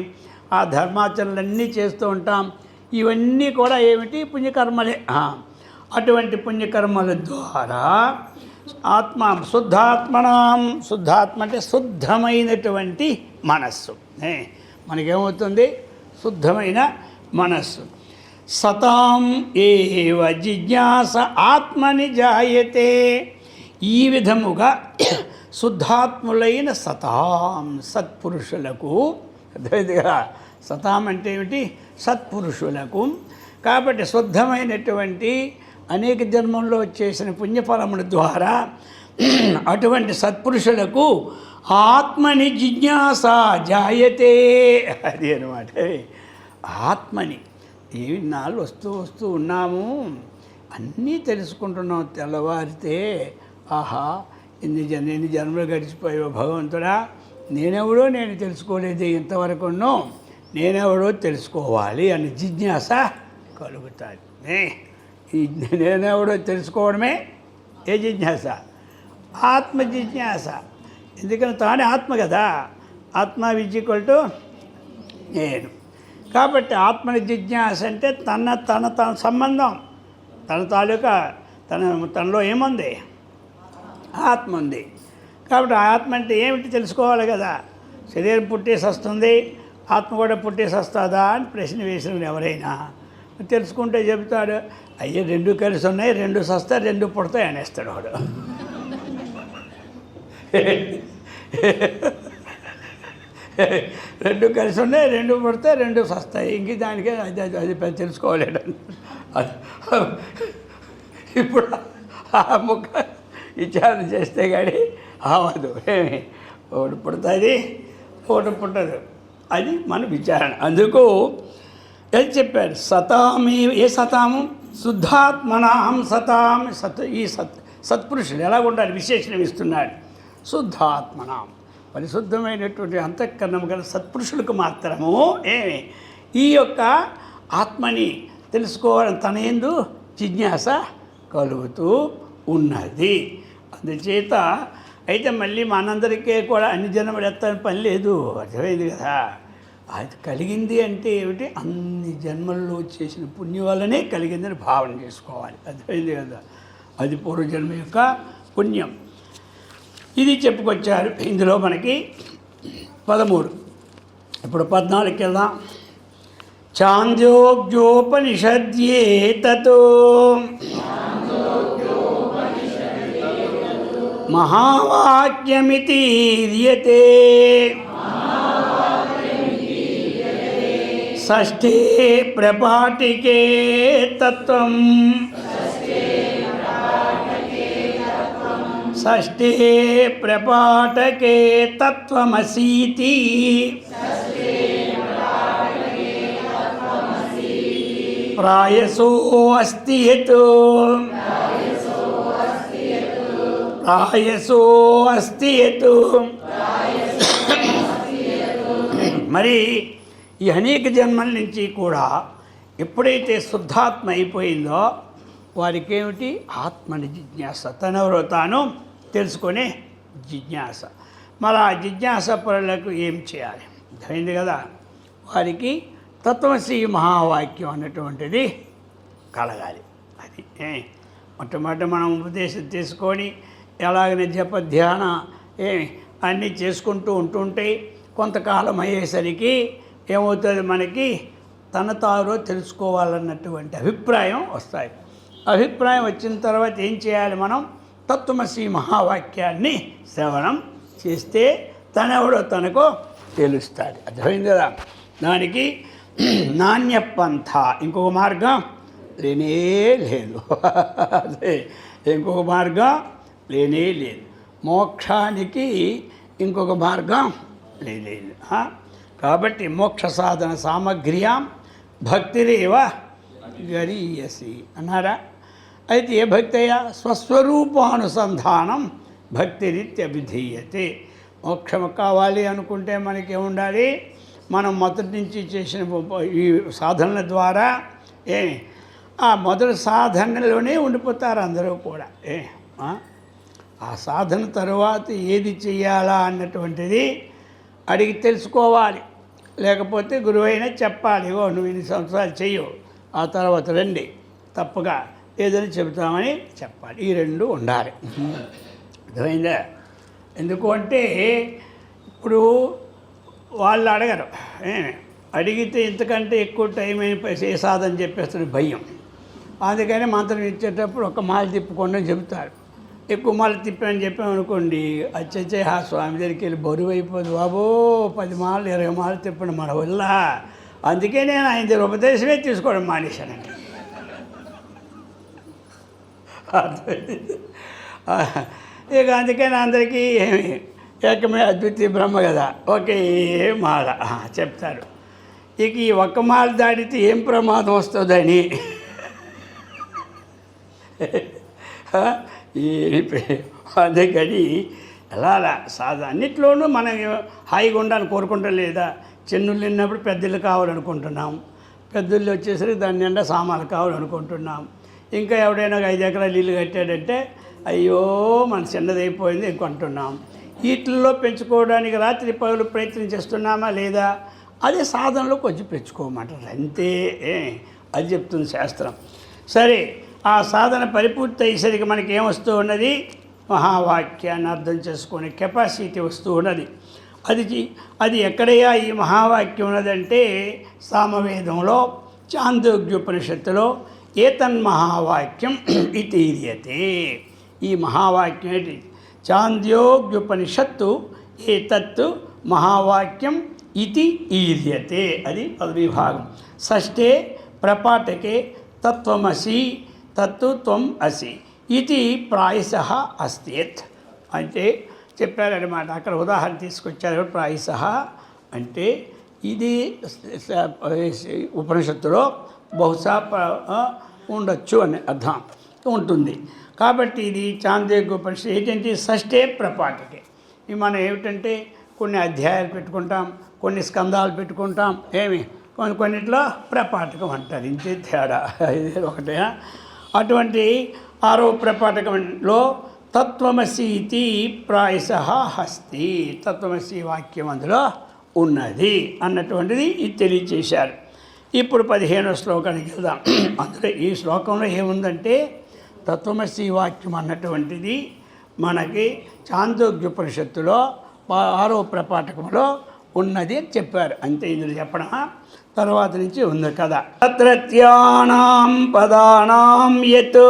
ఆ ధర్మాచరణలన్నీ చేస్తూ ఉంటాం. ఇవన్నీ కూడా ఏమిటి? పుణ్యకర్మలే. అటువంటి పుణ్యకర్మల ద్వారా శుద్ధాత్మనాం. శుద్ధాత్మ అంటే శుద్ధమైనటువంటి మనస్సు. మనకేమవుతుంది? శుద్ధమైన మనస్సు. సతాం ఏవ జిజ్ఞాస ఆత్మని జాయతే. ఈ విధముగా శుద్ధాత్ములైన సతాం సత్పురుషులకు, అర్థమైందిగా. సతాం అంటే ఏమిటి? సత్పురుషులకు. కాబట్టి శుద్ధమైనటువంటి అనేక జన్మంలో చేసిన పుణ్యఫలముల ద్వారా అటువంటి సత్పురుషులకు ఆత్మని జిజ్ఞాస జాయతే. అది అనమాట. ఆత్మని ఏవి నాళ్ళు వస్తూ ఉన్నాము, అన్నీ తెలుసుకుంటున్నాం. తెల్లవారితే ఆహా ఎన్ని జన్మలు గడిచిపోయావో భగవంతుడా, నేనెవడో నేను తెలుసుకోలేదు ఇంతవరకున్నో, నేనెవడో తెలుసుకోవాలి అని జిజ్ఞాస కలుగుతుంది. ఈ నేనెవడో తెలుసుకోవడమే ఏ జిజ్ఞాస? ఆత్మ జిజ్ఞాస. ఎందుకని తానే ఆత్మ కదా. ఆత్మ విజ్ఞ నేను. కాబట్టి ఆత్మని జిజ్ఞాస అంటే తన సంబంధం, తన తాలూకా తనలో ఏముంది? ఆత్మ ఉంది. కాబట్టి ఆత్మ అంటే ఏమిటి తెలుసుకోవాలి కదా. శరీరం పుట్టేసి వస్తుంది, ఆత్మ కూడా పుట్టేసి వస్తుందా అని ప్రశ్న వేసిన ఎవరైనా తెలుసుకుంటే చెబుతాడు, అయ్యే 2 కలిసి ఉన్నాయి, 2 సస్తాయి, 2 పుడతాయి అనేస్తాడు వాడు. రెండు కలిసి ఉన్నాయి, 2 పుడతాయి, 2 సస్తాయి, ఇంక దానికే అది తెలుసుకోలేడు. ఇప్పుడు ఆ ముఖ విచారణ చేస్తే కానీ అవదు. ఒకటి పుడుతుంది, ఒకటి పుట్టదు. అది మన విచారణ. అందుకు అది చెప్పారు. సతామి. ఏ సతాము? శుద్ధాత్మనాం సతాం సత్పురుషులు ఎలా ఉండాలి విశేషణం ఇస్తున్నాడు. శుద్ధాత్మనాం పరిశుద్ధమైనటువంటి అంతఃకరణం గల సత్పురుషులకు మాత్రము ఈ యొక్క ఆత్మని తెలుసుకోవడం తన యందు జిజ్ఞాస కలుగుతూ ఉన్నది. అందుచేత అయితే మళ్ళీ మనందరికీ కూడా అన్ని జన్మలు ఎత్తని పని లేదు, అర్థమైంది కదా. అది కలిగింది అంటే ఏమిటి, అన్ని జన్మల్లో చేసిన పుణ్యం వల్లనే కలిగిందని భావన చేసుకోవాలి, అర్థమైంది కదా. అది పూర్వజన్మ యొక్క పుణ్యం. ఇది చెప్పుకొచ్చారు ఇందులో మనకి 13. ఇప్పుడు 14కి వెళ్దాం. ఛాందోగ్యోపనిషద్యే తతో మహావాక్యమితీర్యతే షష్ఠే ప్రపాటికే తత్వం షష్ఠే ప్రపాటకే తత్వమసీతి ప్రాయసో అస్తి యతో ప్రాయసో అస్తి యతో. మరి ఈ అనేక జన్మల నుంచి కూడా ఎప్పుడైతే శుద్ధాత్మ అయిపోయిందో వారికి ఏమిటి, ఆత్మని జిజ్ఞాస, తనెవరో తాను తెలుసుకునే జిజ్ఞాస. మరి ఆ జిజ్ఞాస పరులకు ఏం చేయాలి, అయింది కదా. వారికి తత్వమసి మహావాక్యం అన్నటువంటిది కలగాలి. అది మొట్టమొదటి మనం ఉపదేశం తీసుకొని ఎలాగనే జప ధ్యాన అన్నీ చేసుకుంటూ ఉంటుంటే కొంతకాలం అయ్యేసరికి ఏమవుతుంది, మనకి తన తారో తెలుసుకోవాలన్నటువంటి అభిప్రాయం వస్తాయి. అభిప్రాయం వచ్చిన తర్వాత ఏం చేయాలి, మనం తత్వమసి మహావాక్యాన్ని శ్రవణం చేస్తే తనెవడో తనకు తెలుస్తాడు, అర్థమైంది కదా. దానికి నాణ్య పంథ, ఇంకొక మార్గం లేనే లేదు. అదే ఇంకొక మార్గం లేనే లేదు. మోక్షానికి ఇంకొక మార్గం లేదు. కాబట్టి మోక్ష సాధన సామగ్ర్యాం భక్తిరేవ గరీయసి అన్నారా. అయితే ఏ భక్తి అయ్యా, స్వస్వరూపానుసంధానం భక్తిరిత్యభిధీయతే. మోక్షం కావాలి అనుకుంటే మనకి ఏముండాలి, మనం మొదటి నుంచి చేసిన ఈ సాధనల ద్వారా ఆ మొదటి సాధనలోనే ఉండిపోతారు అందరూ కూడా. ఆ సాధన తరువాత ఏది చెయ్యాలా అన్నటువంటిది అడిగి తెలుసుకోవాలి. లేకపోతే గురువైనా చెప్పాలి, నువ్వు ఇన్ని సంవత్సరాలు చెయ్యవు, ఆ తర్వాత రండి తప్పగా ఏదైనా చెబుతామని చెప్పాలి. ఈ రెండు ఉండాలి, అర్థమైందా. ఎందుకు అంటే ఇప్పుడు వాళ్ళు అడగరు, అడిగితే ఇంతకంటే ఎక్కువ టైం అయిపోయి ఏ సాధన చెప్పేస్తుంది భయం. అందుకని మంత్రం ఇచ్చేటప్పుడు ఒక మాల తిప్పుకోండి అని చెబుతారు. ఎక్కువ మాల తిప్పని చెప్పామనుకోండి, అచ్చచ్చే ఆ స్వామి దగ్గరికి వెళ్ళి బరువు అయిపోదు బాబో, 10 మాలలు 20 మాలలు తిప్పండి మన వల్ల. అందుకే నేను ఆయన దగ్గర ఉపదేశమే తీసుకోవడం మానేశానండి. ఇక అందుకని అందరికీ ఏకమే అద్వితీయ బ్రహ్మ కదా, ఒకే మాల చెప్తారు. ఇక ఈ ఒక్క మాల దాడితే ఏం ప్రమాదం వస్తుందని అందుకని అలా సాధన అన్నిట్లోనూ మనం హాయిగా ఉండాలని కోరుకుంటాం లేదా. చిన్నుళ్ళు విన్నప్పుడు పెద్దలు కావాలనుకుంటున్నాం, పెద్దలు వచ్చేసరికి దాని నిండా సామాన్లు కావాలనుకుంటున్నాం. ఇంకా ఎవడైనా 5 ఎకరాలు ఇల్లు కట్టాడంటే అయ్యో మన చిన్నదైపోయింది ఇంకొంటున్నాం. వీటిల్లో పెంచుకోవడానికి రాత్రి పగలు ప్రయత్నం చేస్తున్నామా లేదా, అదే సాధనలో కొంచెం పెంచుకోమంటారు అంతే. అది చెప్తుంది శాస్త్రం. సరే, ఆ సాధన పరిపూర్తి అయ్యేసరికి మనకి ఏమొస్తూ ఉన్నది, మహావాక్యాన్ని అర్థం చేసుకునే కెపాసిటీ వస్తూ ఉన్నది. అది ఎక్కడయ్యా ఈ మహావాక్యం ఉన్నదంటే సామవేదంలో చాందోగ్యోపనిషత్తులో ఏతన్మహావాక్యం ఇతీర్యతే. ఈ మహావాక్యం ఏంటి, చాంద్యోగ్యోపనిషత్తు ఏతత్తు మహావాక్యం ఇది ఈర్యతే. అది పదవిభాగం. షష్ఠే ప్రపాటకే తత్వమసి తత్తు త్వం అసి ఇది ప్రాయశః అస్తియత్ అంటే చెప్పారనమాట. అక్కడ ఉదాహరణ తీసుకొచ్చారు. ప్రాయశః అంటే ఇది ఉపనిషత్తులో బహుశా ఉండొచ్చు అనే అర్థం ఉంటుంది. కాబట్టి ఇది చాంద్రోగ్యోపనిషత్తు ఏంటంటే షష్ఠే ప్రపాఠకే. ఇవి మనం ఏమిటంటే కొన్ని అధ్యాయాలు పెట్టుకుంటాం, కొన్ని స్కందాలు పెట్టుకుంటాం, కొన్నిట్లో ప్రపాఠకం అంటారు. ఇంతే తేడా, ఇది ఒకటే. అటువంటి 6వ ప్రపాఠకంలో తత్వమసి ఇది ప్రాయశః అస్తి, తత్వమసి వాక్యం అందులో ఉన్నది అన్నటువంటిది ఇది తెలియచేశారు. ఇప్పుడు 15వ శ్లోకానికి వెళ్దాం. అందులో ఈ శ్లోకంలో ఏముందంటే తత్వమసి వాక్యం అన్నటువంటిది మనకి చాంద్రోగ్యోపనిషత్తులో 6వ ప్రపాఠకంలో ఉన్నది అని చెప్పారు. అంతే, ఇందులో చెప్పడం తర్వాత నుంచి ఉంది కదా. తత్రత్యానాం పదానాం యత్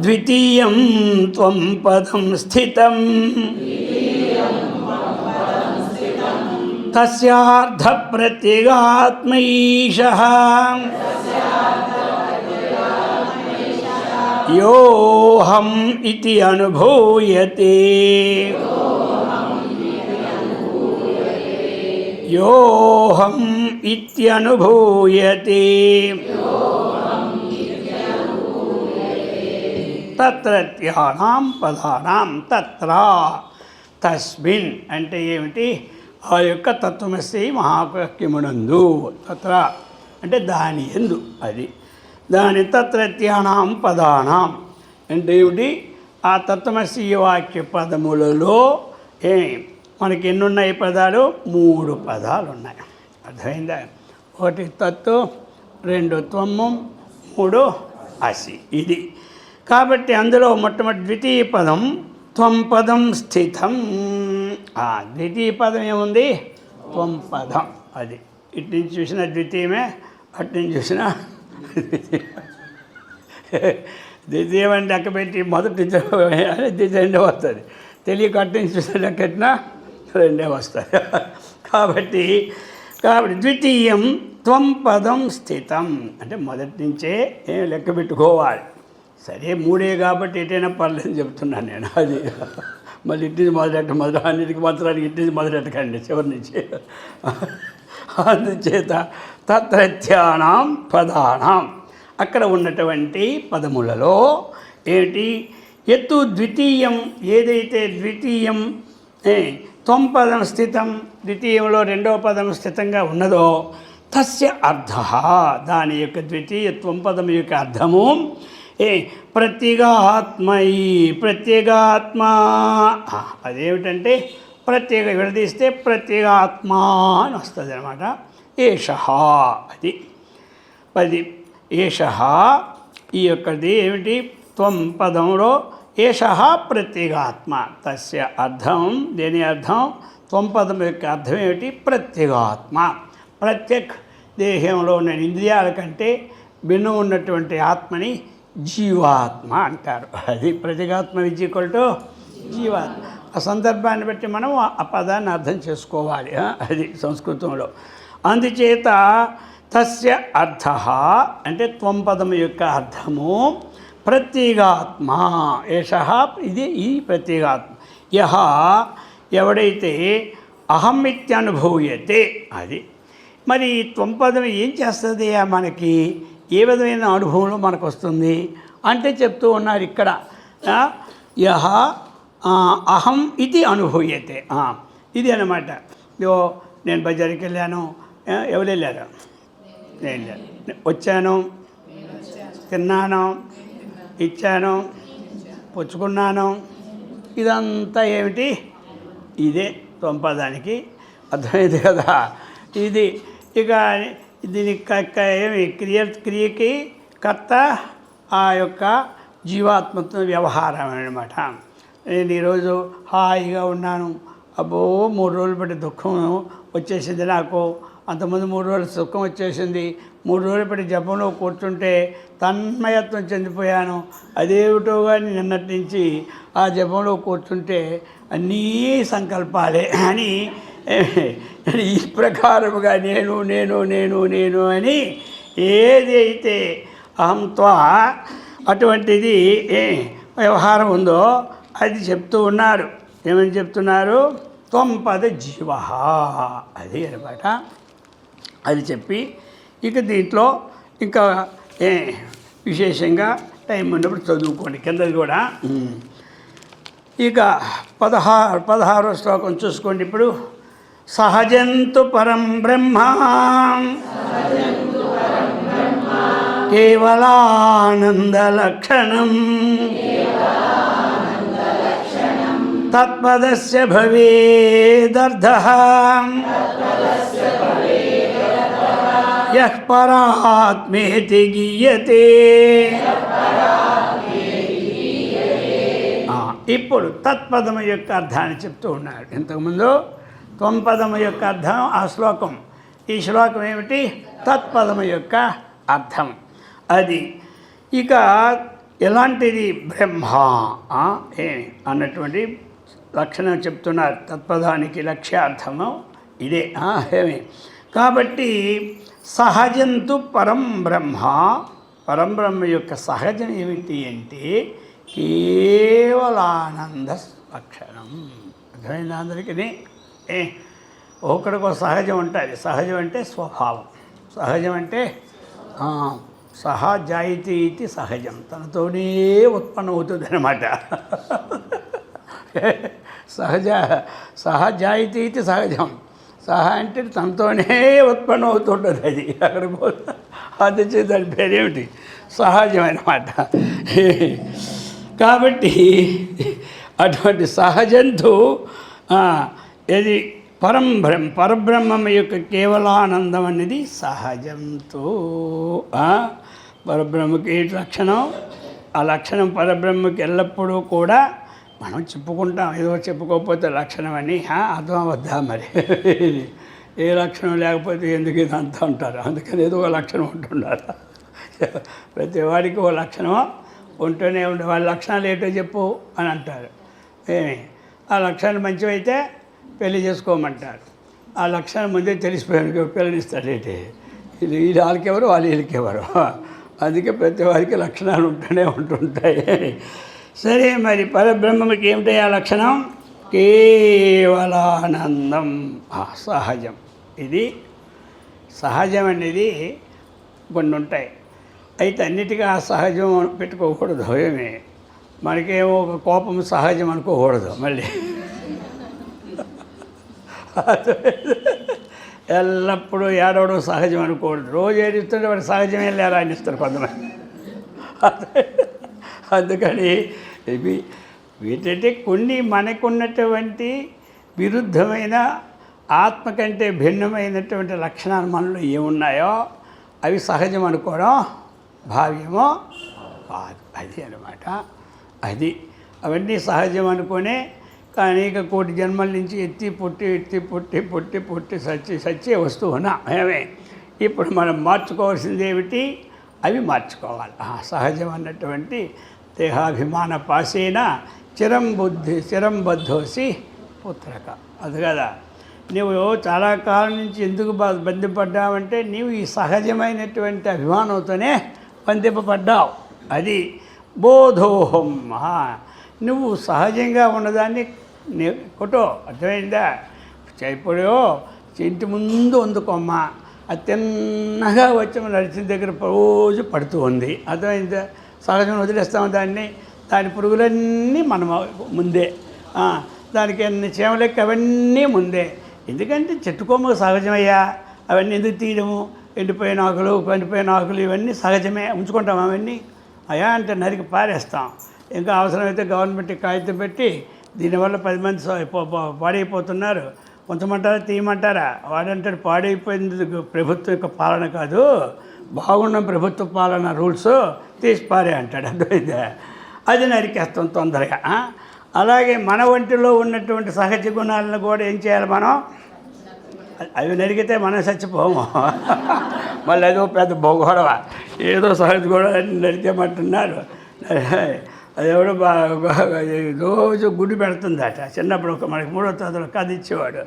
ద్వితీయం త్వం పదం స్థితం తస్యార్థ ప్రత్యేగాత్మైషః యోహం ఇతి అనుభూయతే. యోహం ఇత్యనుభూయతే. తత్రత్యానాం పదానాం తత్ర తస్మిన్ అంటే ఏమిటి? ఆ యొక్క తత్వమసి మహావాక్యమునందు. తత్ర అంటే దాని యందు, అది దాని తత్రత్యానాం పదానాం అంటే ఏమిటి? ఆ తత్వమసి వాక్య పదములలో మనకి ఎన్నున్నాయి పదాలు? 3 పదాలు ఉన్నాయి. అర్థమైందా? 1 తత్తు, 2 త్వము, 3 అసి. ఇది కాబట్టి అందులో మొట్టమొదటి ద్వితీయ పదం త్వం పదం స్థితం. ద్వితీయ పదం ఏముంది? త్వం పదం. అది ఇటు నుంచి చూసిన ద్వితీయమే, అటు నుంచి చూసిన ద్వితీయం అంటే లెక్క పెట్టి మొదటి ద్వితీయ 2 వస్తుంది. తెలియక అటు నుంచి చూసిన లెక్క పెట్టినా 2 వస్తాయి. కాబట్టి ద్వితీయం త్వం పదం స్థితం అంటే మొదటి నుంచే లెక్క పెట్టుకోవాలి. సరే 3 కాబట్టి ఎటైనా పర్లేదు చెప్తున్నాను నేను. అది మళ్ళీ ఇంటిని మొదలెట్ట అన్నిటికి మంత్రానికి ఇంటిని మొదలెట్టకండి చివరి నుంచి. అందుచేత తత్రత్యానాం పదానాం అక్కడ ఉన్నటువంటి పదములలో ఏమిటి? ఎత్తు ద్వితీయం, ఏదైతే ద్వితీయం త్వం పదం స్థితం, ద్వితీయంలో 2వ పదం స్థితంగా ఉన్నదో తస్య అర్థ దాని యొక్క ద్వితీయ త్వం పదం యొక్క అర్థము ప్రత్యేగాత్మయి. ప్రత్యేగాత్మ అదేమిటంటే ప్రత్యేక విడదీస్తే ప్రత్యేగాత్మ అని వస్తుంది అనమాట. ఏషః అది 10. ఏషః ఈ యొక్కది ఏమిటి? త్వం పదంలో ఏషః ప్రత్యేగాత్మ. తస్య అర్థం, దేని అర్థం? త్వం పదం యొక్క అర్థం ఏమిటి? ప్రత్యేగాత్మ. ప్రత్యేక్ దేహంలో ఉన్న ఇంద్రియాల కంటే భిన్నం ఉన్నటువంటి ఆత్మని జీవాత్మ అంటారు. అది ప్రత్యేగాత్మ ఈక్వల్ జీవాత్మ. ఆ సందర్భాన్ని బట్టి మనం ఆ పదాన్ని అర్థం చేసుకోవాలి. అది సంస్కృతంలో. అందుచేత తస్య అర్థ అంటే త్వం పదము యొక్క అర్థము ప్రత్యేగాత్మ. ఏషః ఇది ఈ ప్రత్యేగాత్మ. యహ ఎవడైతే అహం ఇత్యనుభూయతే. అది మరి త్వం పదం ఏం చేస్తుంది? మనకి ఏ విధమైన అనుభవంలో మనకు వస్తుంది అంటే చెప్తూ ఉన్నారు ఇక్కడ. యహ అహం ఇది అనుభూయతే. ఇది అన్నమాట. నేను బజార్కి వెళ్ళాను, ఎవరు వెళ్ళారు? నేను వెళ్ళాను. వచ్చాను, తిన్నాను, ఇచ్చాను, పుచ్చుకున్నాను. ఇదంతా ఏమిటి? ఇదే త్వం పదానికి అర్థమైంది కదా. ఇది ఇక దీనికి ఏమి క్రియకి కర్త ఆ యొక్క జీవాత్మతో వ్యవహారం అన్నమాట. నేను ఈరోజు హాయిగా ఉన్నాను, అబ్బో 3 రోజులు బట్టి దుఃఖం వచ్చేసింది నాకు, అంతకుముందు 3 రోజులు సుఖం వచ్చేసింది, 3 రోజులు బట్టి జపంలో కూర్చుంటే తన్మయత్వం చెందిపోయాను. అదేమిటో కానీ నిన్నటి నుంచి ఆ జపంలో కూర్చుంటే అన్నీ సంకల్పాలే అని ఈ ప్రకారముగా నేను నేను నేను నేను అని ఏదైతే అహంత్వ అటువంటిది వ్యవహారం ఉందో అది చెప్తూ ఉన్నారు. ఏమని చెప్తున్నారు? త్వం పద జీవ. అది అనమాట. అది చెప్పి ఇక దీంట్లో ఇంకా విశేషంగా టైం ఉన్నప్పుడు చదువుకోండి కిందది కూడా. ఇక 16వ శ్లోకం చూసుకోండి ఇప్పుడు. సహజంతు పరం బ్రహ్మ కేవలానందలక్షణం తత్పదస్య భవేదర్థః యః పరాత్మేతి గీయతే. ఇప్పుడు తత్పదము యొక్క అర్థాన్ని చెప్తూ ఉన్నాడు. ఇంతకుముందు త్వంపదము యొక్క అర్థం ఆ శ్లోకం. ఈ శ్లోకం ఏమిటి? తత్పదము యొక్క అర్థం. అది ఇక ఎలాంటిది? బ్రహ్మ అన్నటువంటి లక్షణం చెప్తున్నారు. తత్పదానికి లక్ష్యార్థము ఇదే. ఏమి కాబట్టి సహజంతు పరం బ్రహ్మ, పరంబ్రహ్మ యొక్క సహజం ఏమిటి అంటే కేవలానంద లక్షణం. అర్థమైంది అందరికీ? ఒకడికో సహజం ఉంటుంది. సహజం అంటే స్వభావం. సహజం అంటే సహజాయితీ ఇది సహజం, తనతోనే ఉత్పన్నం అవుతుంది అన్నమాట. సహజాయితీ ఇది సహజం. అంటే తనతోనే ఉత్పన్నం అవుతుంటుంది. అది అక్కడికి పోతే అది దాని పేరేమిటి? సహజం అన్నమాట. కాబట్టి అటువంటి సహజంతో ఇది పరబ్రహ్మం యొక్క కేవలానందం అనేది సహజంతో. పరబ్రహ్మకి ఏ లక్షణం? ఆ లక్షణం పరబ్రహ్మకి ఎల్లప్పుడూ కూడా మనం చెప్పుకుంటాం. ఏదో చెప్పుకోకపోతే లక్షణం అని అర్థం వద్దా మరి? ఏ లక్షణం లేకపోతే ఎందుకు ఇదంతా ఉంటారు. అందుకని ఏదో ఒక లక్షణం ఉంటున్నారు. ప్రతి వాడికి ఓ లక్షణం ఉంటూనే ఉండే. వాళ్ళ లక్షణాలు ఏంటో చెప్పు అని అంటారు. ఆ లక్షణాలు మంచివైతే పెళ్లి చేసుకోమంటారు. ఆ లక్షణం ముందే తెలిసిపోయాను పిల్లనిస్తాడేంటి? ఇది వాళ్ళకెవరు, వాళ్ళు వీళ్ళకెవరు. అందుకే ప్రతి వారికి లక్షణాలు ఉంటుంటాయి. సరే, మరి పరబ్రహ్మకి ఏమిటి ఆ లక్షణం? కేవలానందం, సహజం. ఇది సహజం అనేది కొన్ని ఉంటాయి. అయితే అన్నిటికీ ఆ సహజం పెట్టుకోకూడదు. ఏమి మనకేమో ఒక కోపం సహజం అనుకోకూడదు. మళ్ళీ ఎల్లప్పుడూ ఏడవడం సహజం అనుకోకూడదు. రోజు ఏడిస్తుంటే వాడు సహజమే లేరా అని ఇస్తారు కొంతమంది. అందుకని ఇవి వీటంటే కొన్ని మనకున్నటువంటి విరుద్ధమైన ఆత్మ కంటే భిన్నమైనటువంటి లక్షణాలు మనలో ఏమున్నాయో అవి సహజం అనుకోవడం భావ్యమో కాదు. అది అన్నమాట. అది అవన్నీ సహజం అనుకునే అనేక కోటి జన్మల నుంచి ఎత్తి పుట్టి సచ్చి వస్తూ ఉన్నాం. ఏమే ఇప్పుడు మనం మార్చుకోవాల్సింది ఏమిటి? అవి మార్చుకోవాలి. సహజం అన్నటువంటి దేహాభిమాన పాసేన చిరం బద్ధోసి పుత్రక. అది కదా, నువ్వు చాలా కాలం నుంచి ఎందుకు బంధింపడ్డావంటే నీవు ఈ సహజమైనటువంటి అభిమానంతోనే బంధింపబడ్డావు. అది బోధోహం. నువ్వు సహజంగా ఉన్నదాన్ని కొట్టో. అర్థమైందా? ఇప్పుడు ఇంటి ముందు వందుకోమ్మ, అది తిన్నగా వచ్చి నడిచిన దగ్గర రోజు పడుతూ ఉంది. అర్థమైందా? సహజం వదిలేస్తాము దాన్ని. దాని పురుగులన్నీ మనం ముందే, దానికి అన్ని చీమలెక్క అవన్నీ ముందే. ఎందుకంటే చెట్టుకోమ సహజమయ్యా. అవన్నీ ఎందుకు తీయడము? ఎండిపోయిన ఆకులు ఇవన్నీ సహజమే, ఉంచుకుంటాం. అవన్నీ అయా అంటే నరికి పారేస్తాం. ఇంకా అవసరమైతే గవర్నమెంట్ కాగితం పెట్టి దీనివల్ల 10 మంది పాడైపోతున్నారు, ఉంచమంటారా తీయమంటారా? వాడంటాడు పాడైపోయింది ప్రభుత్వం యొక్క పాలన కాదు, బాగున్న ప్రభుత్వ పాలన రూల్స్ తీసి పారే అంటాడు. అర్థమైందా? అది నరికేస్తాం తొందరగా. అలాగే మన ఒంటిలో ఉన్నటువంటి సహజ గుణాలను కూడా ఏం చేయాలి మనం? అవి నరిగితే మనం చచ్చిపోము. మళ్ళీ అదో పెద్ద బొగొడవ. ఏదో సహజ గుణాలు నరికేమంటున్నారు. అది ఎవడో రోజు గుడి పెడుతుందట. చిన్నప్పుడు మనకి 3వ తరగతిలో కథ ఇచ్చేవాడు,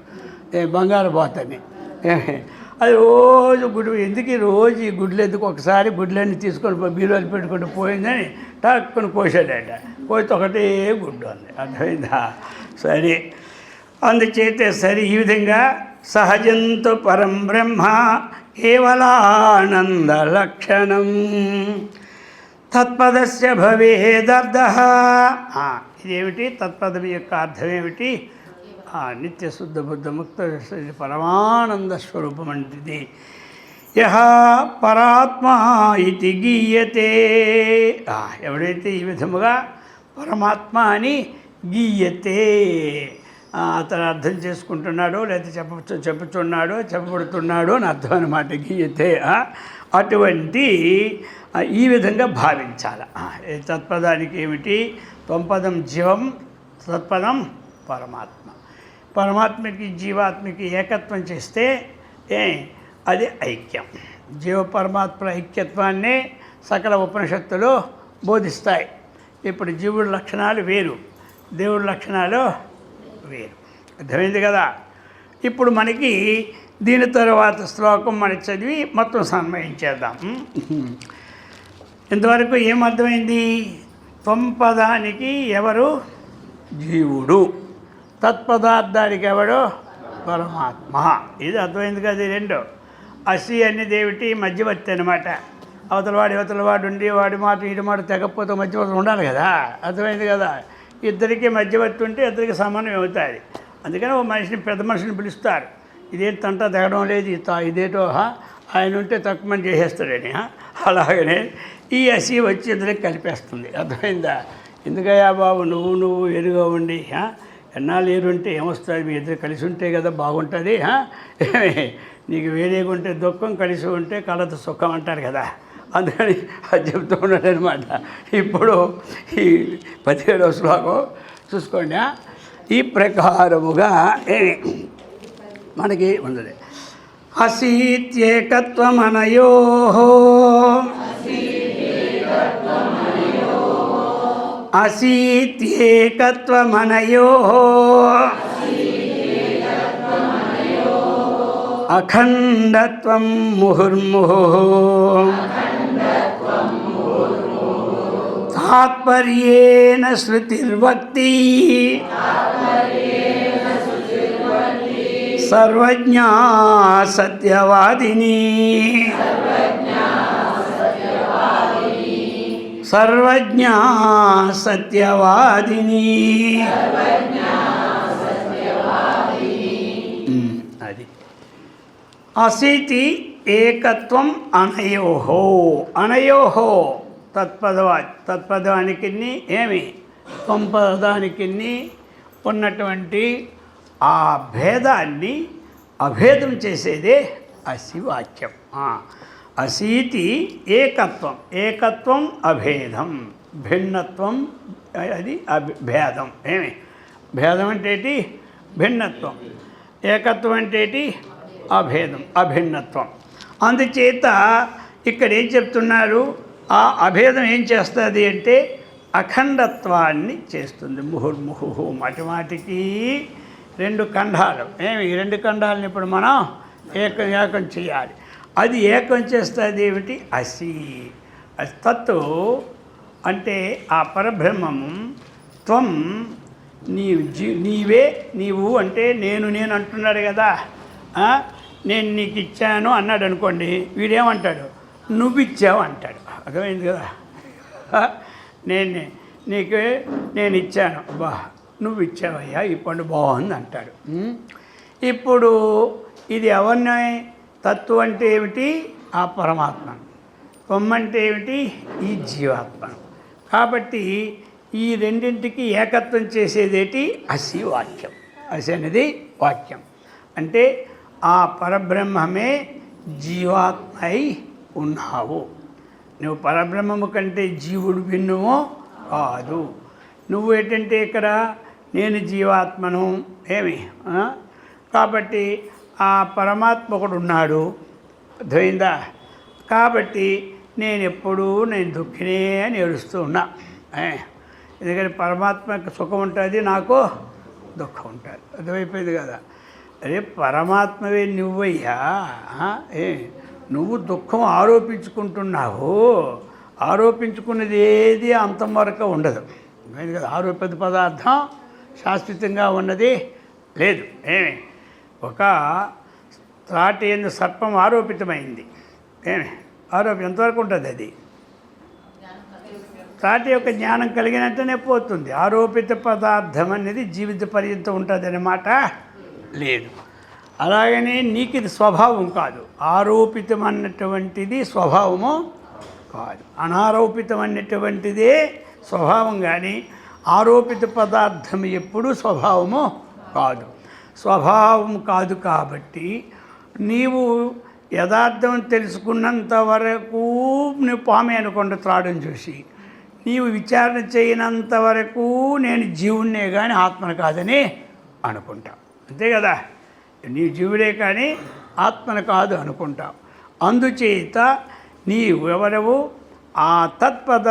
బంగారు పోతని. అది రోజు గుడి. ఎందుకు రోజు ఈ గుడ్లు ఎందుకు? ఒకసారి గుడ్లన్నీ తీసుకొని బీరువాలు పెట్టుకుంటూ పోయిందని టక్కుని కోసాడట. పోతే ఒకటే గుడ్డు ఉంది. అర్థమైందా? సరే, అందుచేతే సరే ఈ విధంగా సహజంతో పరం బ్రహ్మ కేవలానందలక్షణం తత్పదస్య భవేదర్థః. ఇదేమిటి? తత్పదం యొక్క అర్థం ఏమిటి? నిత్య శుద్ధ బుద్ధ ముక్త పరమానంద స్వరూపం అంటిది. యః పరాత్మా ఇతి గీయతే. ఎవడైతే ఈ విధముగా పరమాత్మ అని గీయతే, అతను అర్థం చేసుకుంటున్నాడో లేదా చెప్పుచున్నాడో చెప్పబడుతున్నాడో అని అర్థం అన్నమాట. గీయతే అటువంటి ఈ విధంగా భావించాలి. తత్పదానికి ఏమిటి? త్వంపదం జీవం, తత్పదం పరమాత్మ. పరమాత్మకి జీవాత్మకి ఏకత్వం చేస్తే అది ఐక్యం. జీవ పరమాత్మల ఐక్యత్వాన్నే సకల ఉపనిషత్తులు బోధిస్తాయి. ఇప్పుడు జీవుడి లక్షణాలు వేరు, దేవుడి లక్షణాలు వేరు. అర్థమైంది కదా? ఇప్పుడు మనకి దీని తర్వాత శ్లోకం మనం చదివి మొత్తం సన్వయించేద్దాం. ఇంతవరకు ఏమర్థమైంది? త్వంపదానికి ఎవరు? జీవుడు. తత్పదార్థానికి ఎవడు? పరమాత్మ. ఇది అర్థమైంది కదా? రెండు అసి అనేది ఏమిటి? మధ్యవర్తి అనమాట. అవతలవాడు ఉండి వాడి మాట ఇటు మాట తెగకపోతే మధ్యవర్తి ఉండాలి కదా. అర్థమైంది కదా? ఇద్దరికి మధ్యవర్తి ఉంటే ఇద్దరికి సమానం అవుతుంది. అందుకని ఓ మనిషిని, పెద్ద మనిషిని పిలుస్తారు. ఇదేంటంట తెగడం లేదు, ఇదేటో ఆయన ఉంటే తక్కువ మంది చేసేస్తాడని. అలాగనే ఈ అసి వచ్చి ఇద్దరికి కలిపేస్తుంది. అర్థమైందా? ఎందుకయ్యా బాబు నువ్వు ఎరుగా ఉండి ఎన్నాళ్ళు ఏరుంటే ఏమొస్తుంది? మీ ఇద్దరు కలిసి ఉంటే కదా బాగుంటుంది. నీకు వేరేగా ఉంటే దుఃఖం, కలిసి ఉంటే కలత సుఖం అంటారు కదా. అందుకని అది చెప్తూ ఉన్నాడు అనమాట. ఇప్పుడు ఈ 17వ శ్లోకం చూసుకోండి. ఈ ప్రకారముగా మనకి ఉన్నది. అసీత్యేకత్వమనయో అసీత్యేకత్వమనయో అఖండత్వం ముహుర్ముహుః తాత్పర్యేణ శృతిర్వక్తి సర్వజ్ఞా సత్యవాదిని సర్వజ్ఞా సత్యవాదిని. అది అసితి ఏకత్వం అనయోహో. అనయోహో తత్పదానికి ఏమి త్వంపదానికి ఉన్నటువంటి ఆ భేదాన్ని అభేదం చేసేదే అసివాక్యం. అసీతి ఏకత్వం, ఏకత్వం అభేదం, భిన్నత్వం అది భేదం. ఏమి భేదం అంటే ఏంటి? భిన్నత్వం. ఏకత్వం అంటే ఏంటి? అభేదం, అభిన్నత్వం. అందుచేత ఇక్కడ ఏం చెప్తున్నారు? ఆ అభేదం ఏం చేస్తుంది అంటే అఖండత్వాన్ని చేస్తుంది. ముహుర్ముహు మాటిమాటికి రెండు ఖండాలు. ఈ రెండు ఖండాలను ఇప్పుడు మనం ఏకం చేయాలి. అది ఏకం చేస్తుంది ఏమిటి? అసి. తత్తు అంటే ఆ పరబ్రహ్మము. త్వం నీవే, నీవు అంటే నేను అంటున్నాడు కదా. నేను నీకు ఇచ్చాను అన్నాడు అనుకోండి, వీడేమంటాడు? నువ్విచ్చావు అంటాడు. అర్థమైంది కదా? నేను ఇచ్చాను, బా నువ్వు ఇచ్చావయ్యా, ఈ పండు బాగుంది అంటాడు. ఇప్పుడు ఇది ఎవరిని? తత్వం అంటే ఏమిటి? ఆ పరమాత్మను. త్వం అంటే ఏమిటి? ఈ జీవాత్మను. కాబట్టి ఈ రెండింటికి ఏకత్వం చేసేదేటి? అసి వాక్యం. అసి అనేది వాక్యం. అంటే ఆ పరబ్రహ్మమే జీవాత్మ అయి ఉన్నావు. నువ్వు పరబ్రహ్మము కంటే జీవుడు భిన్నమో కాదు. నువ్వు ఏంటంటే ఇక్కడ నేను జీవాత్మను. కాబట్టి ఆ పరమాత్మ ఒకడు ఉన్నాడు. అర్థమైందా? కాబట్టి నేను దుఃఖినే అని ఏడుస్తూ ఉన్నా. ఎందుకంటే పరమాత్మకు సుఖం ఉంటుంది, నాకు దుఃఖం ఉంటుంది. అర్థమైపోయింది కదా? అరే పరమాత్మవే నువ్వయ్యా. నువ్వు దుఃఖం ఆరోపించుకుంటున్నావు. ఆరోపించుకున్నది ఏది అంతం వరకు ఉండదు. అర్థమైంది కదా? ఆరోపిత పదార్థం శాశ్వతంగా ఉన్నది లేదు. ఒక త్రాటి ఎందు సర్పం ఆరోపితమైంది. ఎంతవరకు ఉంటుంది అది? త్రాటి యొక్క జ్ఞానం కలిగినట్టునే పోతుంది. ఆరోపిత పదార్థం అనేది జీవిత పర్యంతం ఉంటుంది అన్నమాట లేదు. అలాగనే నీకు ఇది స్వభావం కాదు. ఆరోపితం అన్నటువంటిది స్వభావము కాదు. అనారోపితం అన్నటువంటిదే స్వభావం, కానీ ఆరోపిత పదార్థం ఎప్పుడూ స్వభావము కాదు. స్వభావం కాదు కాబట్టి నీవు యథార్థం తెలుసుకున్నంత వరకు నువ్వు పామే అనుకోండి, త్రాడుని చూసి నీవు విచారణ చేయనంత వరకు నేను జీవుణ్ణే కానీ ఆత్మను కాదని అనుకుంటావు. అంతే కదా, నీ జీవుడే కానీ ఆత్మను కాదు అనుకుంటావు. అందుచేత నీవు ఎవరవు ఆ తత్పద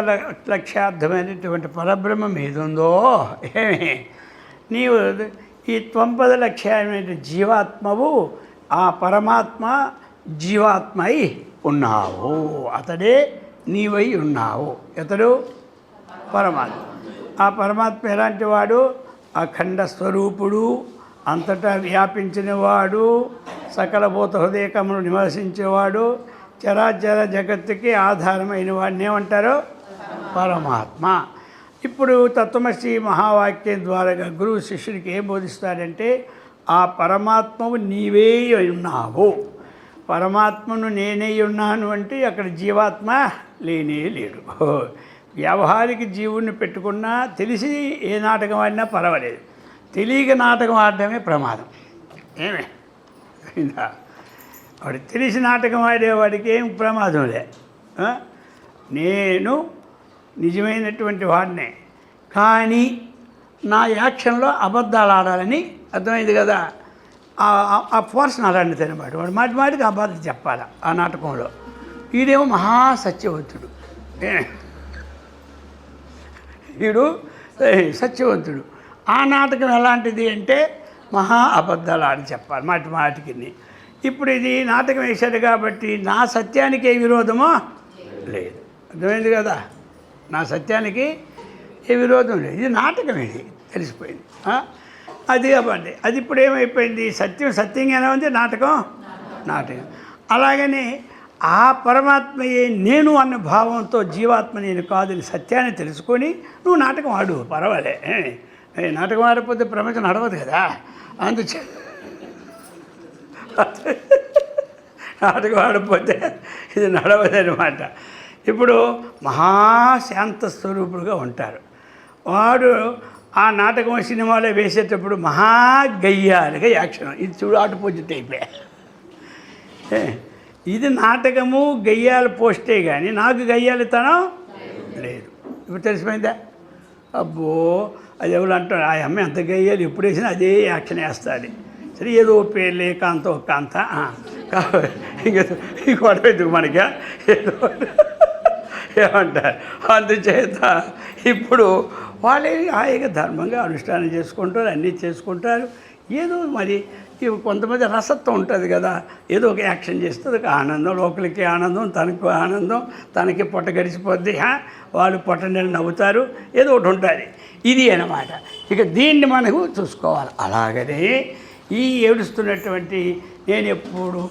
లక్ష్యార్థమైనటువంటి పరబ్రహ్మం ఏదుందో ఏమి నీవు ఈ త్వంపద లక్ష్యమైన జీవాత్మవు ఆ పరమాత్మ జీవాత్మై ఉన్నావు. అతడే నీవై ఉన్నావు. అతడు పరమాత్మ. ఆ పరమాత్మ ఎలాంటి వాడు? అఖండ స్వరూపుడు, అంతటా వ్యాపించినవాడు, సకల భూత హృదయకమును నివసించేవాడు, చరాచర జగత్తుకి ఆధారమైన వాడిని ఏమంటారు? పరమాత్మ. ఇప్పుడు తత్వమసి మహావాక్యం ద్వారా గురువు శిష్యుడికి ఏం బోధిస్తాడంటే, ఆ పరమాత్మవు నీవే ఉన్నావు. పరమాత్మను నేనే ఉన్నాను అంటే అక్కడ జీవాత్మ లేనే లేడు. వ్యవహారిక జీవుణ్ణి పెట్టుకున్నా తెలిసి ఏ నాటకం ఆడినా పర్వాలేదు, తెలియక నాటకం ఆడటమే ప్రమాదం. ఏమే వాడు తెలిసి నాటకం ఆడేవాడికి ఏం ప్రమాదం లే. నేను నిజమైనటువంటి వాడినే, కానీ నా యాక్షన్లో అబద్ధాలు ఆడాలని అర్థమైంది కదా. ఆ ఫోర్స్ని అలాంటిది అనమాట. వాడు మాటి మాటికి అబద్ధం చెప్పాలి ఆ నాటకంలో. వీడేమో మహాసత్యవంతుడు, వీడు సత్యవంతుడు. ఆ నాటకం ఎలాంటిది అంటే మహా అబద్ధాలు ఆడి చెప్పాలి మాటి మాటికి. ఇప్పుడు ఇది నాటకం వేశాడు కాబట్టి నా సత్యానికి ఏ విరోధమో లేదు. అర్థమైంది కదా, నా సత్యానికి ఏ విరోధం లేదు. ఇది నాటకం, ఇది తెలిసిపోయింది. అది అవ్వండి. అది ఇప్పుడు ఏమైపోయింది? సత్యంగానే ఉంది, నాటకం. అలాగని ఆ పరమాత్మయే నేను అన్న భావంతో జీవాత్మ నేను కాదని సత్యాన్ని తెలుసుకొని నువ్వు నాటకం ఆడు, పర్వాలే. నాటకం ఆడకపోతే ప్రపంచం నడవదు కదా. అందుచే నాటకం ఆడకపోతే ఇది నడవదనమాట. ఇప్పుడు మహాశాంత స్వరూపుడుగా ఉంటారు. వాడు ఆ నాటకం సినిమాలో వేసేటప్పుడు మహాగయ్యాలుగా యాక్షన్. ఇది చూడు ఆటపోజిట్ అయిపోయా. ఇది నాటకము గయ్యాలు పోస్టే కానీ నాకు గయ్యాలితనం లేదు. ఇప్పుడు తెలిసిపోయిందా? అబ్బో అది ఎవరు అంటారు, ఆ అమ్మాయి అంత గయ్యాలు ఎప్పుడు వేసినా అదే యాక్షన్ వేస్తుంది. సరే ఏదో పేర్లే కాంత ఒక కాంత ఇంకోటి ఎందుకు మనకి ఏదో ఏమంటారు. అందుచేత ఇప్పుడు వాళ్ళే హాయిగా ధర్మంగా అనుష్ఠానం చేసుకుంటారు, అన్నీ చేసుకుంటారు. ఏదో మరి కొంతమంది రసత్వం ఉంటుంది కదా, ఏదో ఒక యాక్షన్ చేస్తే ఒక ఆనందం, లోకలికి ఆనందం, తనకు ఆనందం, తనకి పొట్ట గడిచిపోద్ది, వాళ్ళు పొట్ట నీళ్ళు నవ్వుతారు, ఏదో ఒకటి ఉంటుంది. ఇది అన్నమాట. ఇక దీన్ని మనకు చూసుకోవాలి. అలాగనే ఈ ఏడుస్తున్నటువంటి నేను ఎప్పుడు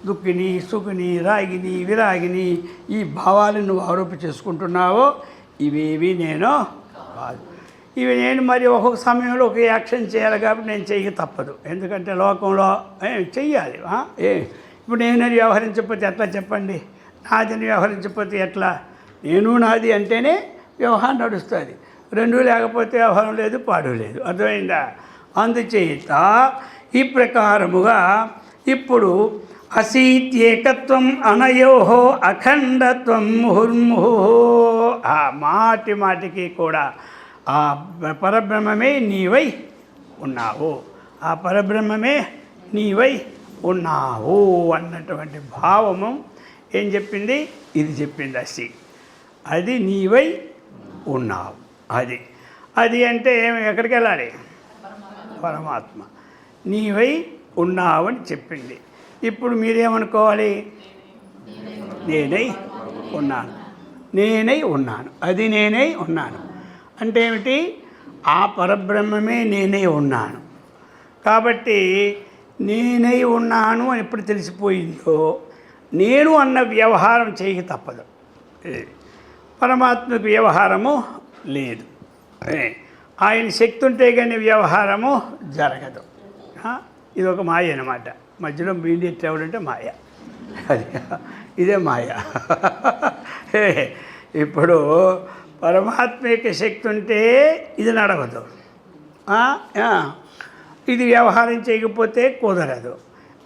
దుఃఖిని, సుఖిని, రాగిని, విరాగిని ఈ భావాలను నువ్వు ఆరోపణ చేసుకుంటున్నావో ఇవేవి నేను కాదు. ఇవి నేను మరి ఒక్కొక్క సమయంలో ఒక యాక్షన్ చేయాలి కాబట్టి నేను చెయ్యి తప్పదు. ఎందుకంటే లోకంలో చెయ్యాలి. ఇప్పుడు నేను వ్యవహరించకపోతే ఎట్లా చెప్పండి? నాదని వ్యవహరించకపోతే ఎట్లా? నేను నాది అంటేనే వ్యవహారం నడుస్తుంది. రెండూ లేకపోతే వ్యవహారం లేదు, పాడు లేదు. అర్థమైందా? అందుచేత ఈ ప్రకారముగా ఇప్పుడు అసీత్యేకత్వం అనయోహో అఖండత్వం ముహుర్ముహు. ఆ మాటి మాటికి కూడా ఆ పరబ్రహ్మమే నీవై ఉన్నావు, ఆ పరబ్రహ్మమే నీవై ఉన్నావు అన్నటువంటి భావము ఏం చెప్పింది? ఇది చెప్పింది. అది నీవై ఉన్నావు. అది అంటే ఏమి, ఎక్కడికి వెళ్ళాలి? పరమాత్మ నీవై ఉన్నావని చెప్పింది. ఇప్పుడు మీరేమనుకోవాలి? నేనై ఉన్నాను. అది నేనై ఉన్నాను అంటే ఏమిటి? ఆ పరబ్రహ్మమే నేనే ఉన్నాను. కాబట్టి నేనై ఉన్నాను అని ఎప్పుడు తెలిసిపోయిందో నేను అన్న వ్యవహారం చేయక తప్పదు. పరమాత్మకు వ్యవహారము లేదు. ఆయన శక్తి ఉంటే కానీ వ్యవహారము జరగదు. ఇది ఒక మాయ అన్నమాట. మధ్యలో మీడియేట్ ఎవడంటే మాయ. అది ఇదే మాయ. ఇప్పుడు పరమాత్మ యొక్క శక్తి ఉంటే ఇది నడవదు, ఇది వ్యవహారం చేయకపోతే కుదరదు.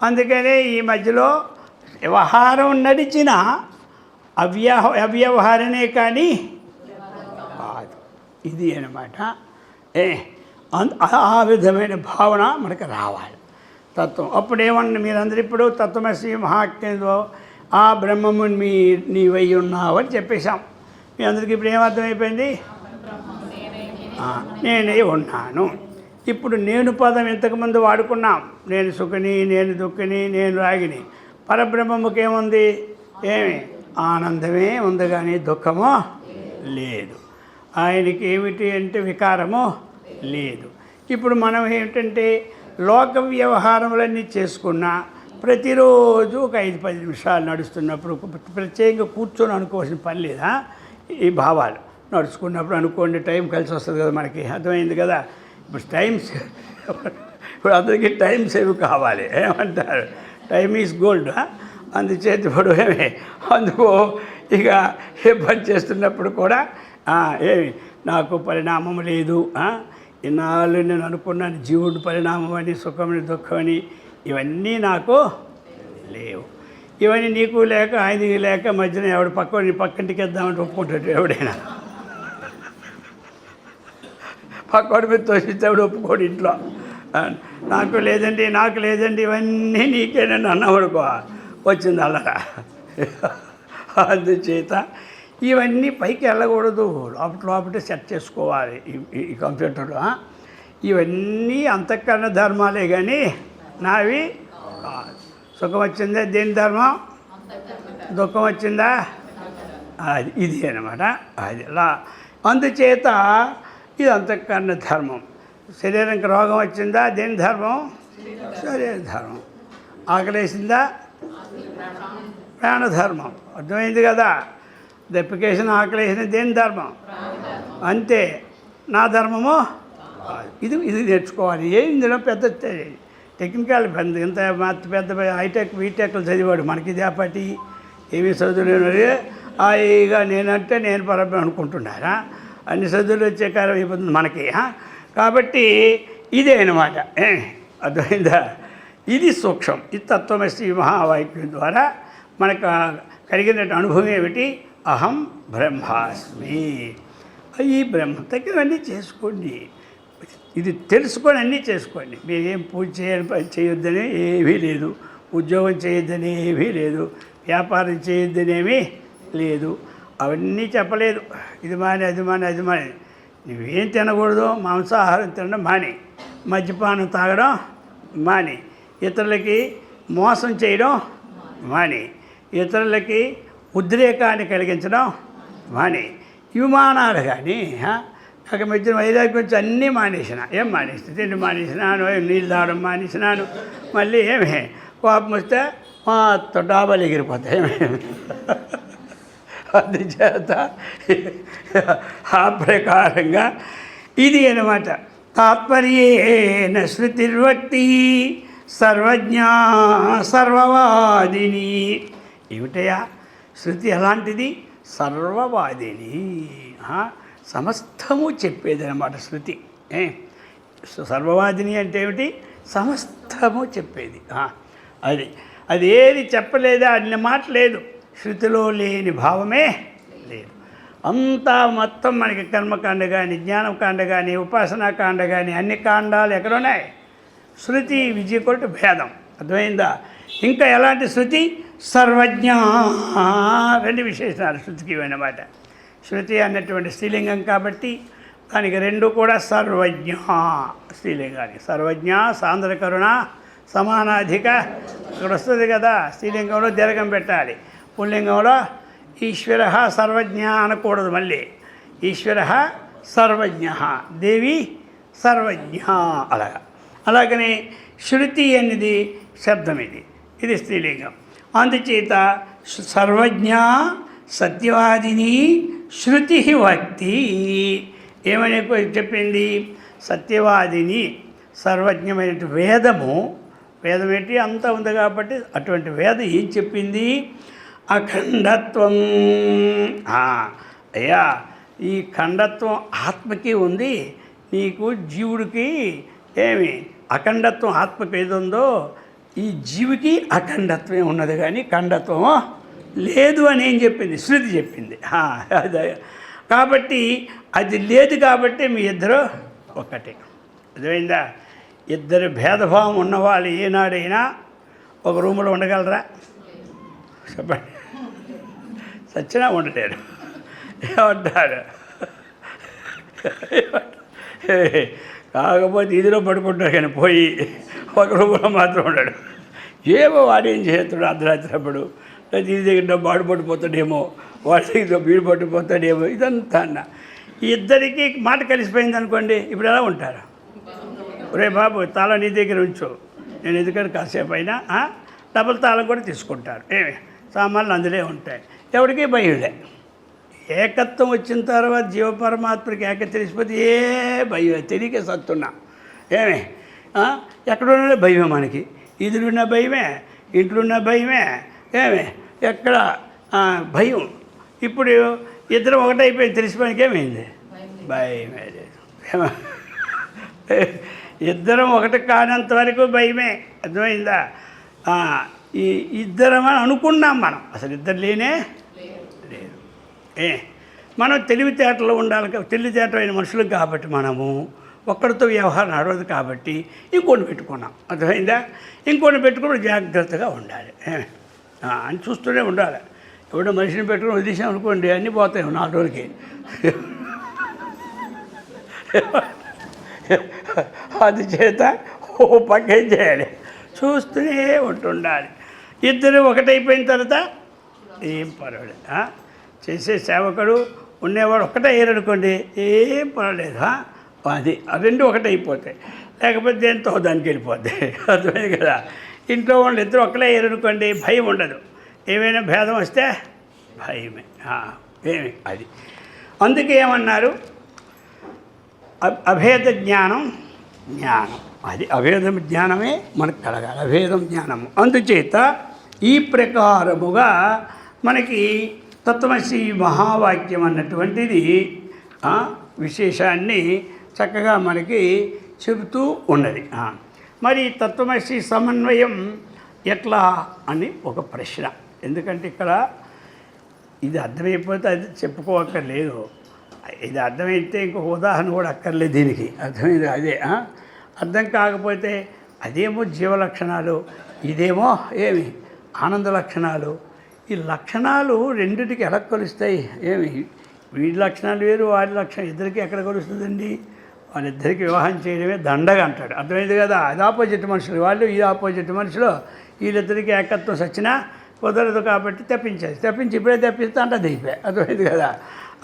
అందుకనే ఈ మధ్యలో వ్యవహారం నడిచిన అవ్యవహారనే కానీ కాదు. ఇది అన్నమాట. ఆ విధమైన భావన మనకు రావాలి. తత్వం అప్పుడేమన్నా మీరందరూ ఇప్పుడు తత్వమసి మహాజ్ఞంలో ఆ బ్రహ్మము నీవై ఉన్నావు అని చెప్పేశాం. మీ అందరికీ ఇప్పుడు ఏమర్థమైపోయింది? నేనై ఉన్నాను. ఇప్పుడు నేను పదం ఇంతకుముందు వాడుకున్నాం. నేను సుఖని, నేను దుఃఖని, నేను రాగిని. పరబ్రహ్మముకేముంది? ఏమి ఆనందమే ఉంది కానీ దుఃఖమో లేదు. ఆయనకి ఏమిటి అంటే వికారము లేదు. ఇప్పుడు మనం ఏమిటంటే లోక వ్యవహారములన్నీ చేసుకున్నా ప్రతిరోజు ఒక 5-10 నిమిషాలు నడుస్తున్నప్పుడు ప్రత్యేకంగా కూర్చొని అనుకోవాల్సిన పని లేదా? ఈ భావాలు నడుచుకున్నప్పుడు అనుకోండి, టైం కలిసి వస్తుంది కదా మనకి. అర్థమైంది కదా? ఇప్పుడు ఇప్పుడు అందరికీ టైం సేవ్ కావాలి. ఏమంటారు? Time is gold. అందుచేత ఇప్పుడు అందుకు ఇక ఏ పని చేస్తున్నప్పుడు కూడా ఏమి నాకు పరిణామం లేదు, ఇన్నాళ్ళు నేను అనుకున్నాను జీవుడు పరిణామం అని, సుఖమని, దుఃఖమని, ఇవన్నీ నాకు లేవు. ఇవన్నీ నీకు లేక ఆయనకి లేక మధ్యన ఎవడు పక్కంటికి వేద్దామని ఒప్పుకుంటాడు ఎవడైనా. పక్కవాడి మీద తోసిస్తాడు ఒప్పుకోడు ఇంట్లో. నాకు లేదండి ఇవన్నీ నీకేనని అన్నవాడుకో వచ్చింది అల్లరా. అందుచేత ఇవన్నీ పైకి వెళ్ళకూడదు, లోపల సెట్ చేసుకోవాలి ఈ కంప్యూటర్లో. ఇవన్నీ అంతఃకరణ ధర్మాలే కానీ నావి కాదు. సుఖం వచ్చిందా దేని ధర్మం? దుఃఖం వచ్చిందా అది ఇది అన్నమాట. అది అందుచేత ఇది అంతఃకరణ ధర్మం. శరీరానికి రోగం వచ్చిందా దేని ధర్మం? శరీర ధర్మం. ఆకలేసిందా ప్రాణధర్మం. అర్థమైంది కదా? దెప్పికేసిన ఆకలేసిన దేని ధర్మం? అంతే. నా ధర్మము ఇది నేర్చుకోవాలి. ఇందులో పెద్ద టెక్నికల్ ఇంత పెద్ద హైటెక్ బీటెక్లు చదివాడు మనకి ఇదేపటి ఏమీ చదువులేని హాయిగా నేనంటే నేను పరబ్రహ్మ అనుకుంటున్నారా? అన్ని చదువులు వచ్చే కాలం అయిపోతుంది మనకి. కాబట్టి ఇదే అన్నమాట. అర్థమైందా? ఇది సూక్ష్మం. ఈ తత్వమసి మహావాక్యం ద్వారా మనకు కలిగిన అనుభవం ఏమిటి? అహం బ్రహ్మాస్మి. ఈ బ్రహ్మ తగ్గినవన్నీ చేసుకోండి. ఇది తెలుసుకొని అన్నీ చేసుకోండి. మీరేం పూజ చేయొద్దని ఏమీ లేదు, ఉద్యోగం చేయొద్దని ఏమీ లేదు, వ్యాపారం చేయొద్దనేమీ లేదు. అవన్నీ చెప్పలేదు. ఇది మాని అది మాని. నువ్వేం తినకూడదు? మాంసాహారం తినడం మాని, మద్యపానం తాగడం మాని, ఇతరులకి మోసం చేయడం మాని, ఇతరులకి ఉద్రేకాన్ని కలిగించడం మాని. ఇవి మానాలి కానీ నాకు మధ్యన వైరాగ్యం గురించి అన్నీ మానేసిన. ఏం మానేసిన? తిండి మానేసినాను, నీళ్ళు తాగడం మానేసినాను. మళ్ళీ ఏమి కోపం వస్తే మొత్తం డాబాలు ఎగిరిపోతాయి. అందుచేత ఆ ప్రకారంగా ఇది అన్నమాట. తాత్పర్యేన శృతిర్వక్తి సర్వజ్ఞా సర్వవాదిని. ఏమిటయా శృతి? ఎలాంటిది? సర్వవాదిని. సమస్తము చెప్పేదన్నమాట శృతి. సర్వవాదిని అంటే ఏమిటి? సమస్తము చెప్పేది. అది ఏది చెప్పలేదా అన్ని మాట లేదు. శృతిలో లేని భావమే లేదు. అంతా మొత్తం మనకి కర్మకాండ కానీ, జ్ఞానకాండ కానీ, ఉపాసనాకాండ కానీ అన్ని కాండాలు ఎక్కడున్నాయి? శృతి విజయకొట్టు భేదం. అర్థమైందా? ఇంకా ఎలాంటి శృతి? సర్వజ్ఞ. రెండు విశేషణాలు శృతికి ఇవన్నమాట. శృతి అన్నటువంటి స్త్రీలింగం కాబట్టి దానికి రెండు కూడా సర్వజ్ఞ స్త్రీలింగానికి. సర్వజ్ఞ సాంద్ర కరుణ సమానాధిక ఇక్కడ వస్తుంది కదా. స్త్రీలింగంలో దీర్ఘం పెట్టాలి, పుల్లింగంలో ఈశ్వర సర్వజ్ఞ అనకూడదు. మళ్ళీ ఈశ్వర సర్వజ్ఞ, దేవి సర్వజ్ఞ. అలాగా అలాగనే శృతి అనేది శబ్దం, ఇది స్త్రీలింగం. అందుచేత సర్వజ్ఞ సత్యవాదిని శృతి వక్తి ఏమని చెప్పింది? సత్యవాదిని సర్వజ్ఞమైన వేదము, వేదం ఏంటి అంతా ఉంది కాబట్టి అటువంటి వేదం ఏం చెప్పింది? అఖండత్వం. అయ్యా ఈ ఖండత్వం ఆత్మకి ఉంది, నీకు జీవుడికి ఏమి అఖండత్వం ఆత్మకి ఏది ఉందో ఈ జీవికి అఖండత్వమే ఉన్నది కానీ ఖండత్వం లేదు అని ఏం చెప్పింది? శృతి చెప్పింది. అదే కాబట్టి అది లేదు కాబట్టి మీ ఇద్దరు ఒక్కటే. అర్థమైందా? ఇద్దరు భేదభావం ఉన్నవాళ్ళు ఏనాడైనా ఒక రూములో ఉండగలరా? చెప్పండి. సచ్చినా ఉండలేరు. ఏమంటారు? కాకపోతే ఇదిలో పడుకుంటాడు కానీ పోయి ఒక రూములో మాత్రం ఉండడు. ఏమో వాడేం చేస్తాడు అర్ధరాత్రి అప్పుడు, లేదా ఇది దగ్గర బాడు పడిపోతాడేమో, వాడి దగ్గర బీడు పట్టిపోతాడేమో, ఇదంతా అన్న. ఇద్దరికి మాట కలిసిపోయింది అనుకోండి, ఇప్పుడు ఎలా ఉంటారు? రే బాబు తాళం నీ దగ్గర ఉంచు, నేను ఎందుకంటే కాసేపు అయినా డబుల్ తాళం కూడా తీసుకుంటారు. ఏమి సామాన్లు అందులో ఉంటాయి, ఎవరికి భయంలే. ఏకత్వం వచ్చిన తర్వాత జీవపరమాత్మకి ఏక తెలిసిపోతే ఏ భయం తెలియక సత్తున్నా. ఏమి ఎక్కడున్నా భయమే మనకి, ఇదిలున్న భయమే, ఇంట్లోన్న భయమే. ఏమి ఎక్కడ భయం. ఇప్పుడు ఇద్దరం ఒకటైపోయింది, తెలిసిపోయినకి ఏమైంది? భయమే లేదు. ఇద్దరం ఒకటి కానంత వరకు భయమే. అర్థమైందా? ఈ ఇద్దరం అని అనుకున్నాం మనం, అసలు ఇద్దరు లేనే లేదు. మనం తెలివితేటలో ఉండాలి, తెలివితేటమైన మనుషులు కాబట్టి మనము ఒక్కడితో వ్యవహారం నడవదు కాబట్టి ఇంకోటి పెట్టుకున్నాం. అర్థమైందా? ఇంకోటి పెట్టుకుని జాగ్రత్తగా ఉండాలి అని చూస్తూనే ఉండాలి. ఎవడో మనిషిని పెట్టుకుని వదిలేసాం అనుకోండి, అన్నీ పోతాయి 4 రోజులకి. అందుచేత పక్కేం చేయాలి, చూస్తూనే ఉంటుండాలి. ఇద్దరు ఒకటైపోయిన తర్వాత ఏం పర్వాలేదు. చేసే సేవకుడు ఉండేవాడు ఒక్కటే అయ్యారనుకోండి, ఏం పర్వాలేదు. అది రెండు ఒకటైపోతాయి, లేకపోతే దేంతో దానికి వెళ్ళిపోద్ది. అర్థమైంది కదా? ఇంట్లో వాళ్ళు ఇద్దరు ఒక్కడే అయ్యారనుకోండి, భయం ఉండదు. ఏమైనా భేదం వస్తే భయమే. ఏమి అది అందుకే ఏమన్నారు? అభేద జ్ఞానం అది అభేదం జ్ఞానమే మనకు కలగాలి, అభేదం జ్ఞానము. అందుచేత ఈ ప్రకారముగా మనకి తత్వమసి మహావాక్యం అన్నటువంటిది విశేషాన్ని చక్కగా మనకి చెబుతూ ఉన్నది. మరి తత్వమసి సమన్వయం ఎట్లా అని ఒక ప్రశ్న. ఎందుకంటే ఇక్కడ ఇది అర్థమైపోతే అది చెప్పుకోవక్కర్లేదు, ఇది అర్థమైతే ఇంకొక ఉదాహరణ కూడా అక్కర్లేదు దీనికి. అర్థమైంది? అదే అర్థం కాకపోతే అదేమో జీవలక్షణాలు, ఇదేమో ఏమి ఆనంద లక్షణాలు. ఈ లక్షణాలు రెండిటికి ఎలా కలుస్తాయి? ఏమి వీడి లక్షణాలు వేరు, వారి లక్షణం ఇద్దరికి ఎక్కడ కలుస్తుందండి? వాళ్ళిద్దరికి వివాహం చేయడమే దండగా అంటాడు. అర్థమైంది కదా? అది ఆపోజిట్ మనుషులు వాళ్ళు, ఈ ఆపోజిట్ మనుషులు. వీళ్ళిద్దరికి ఏకత్వం సచ్చినా కుదరదు కాబట్టి తప్పించి ఇప్పుడే తప్పిస్తే అంటే దిగిపోయి. అర్థమైంది కదా?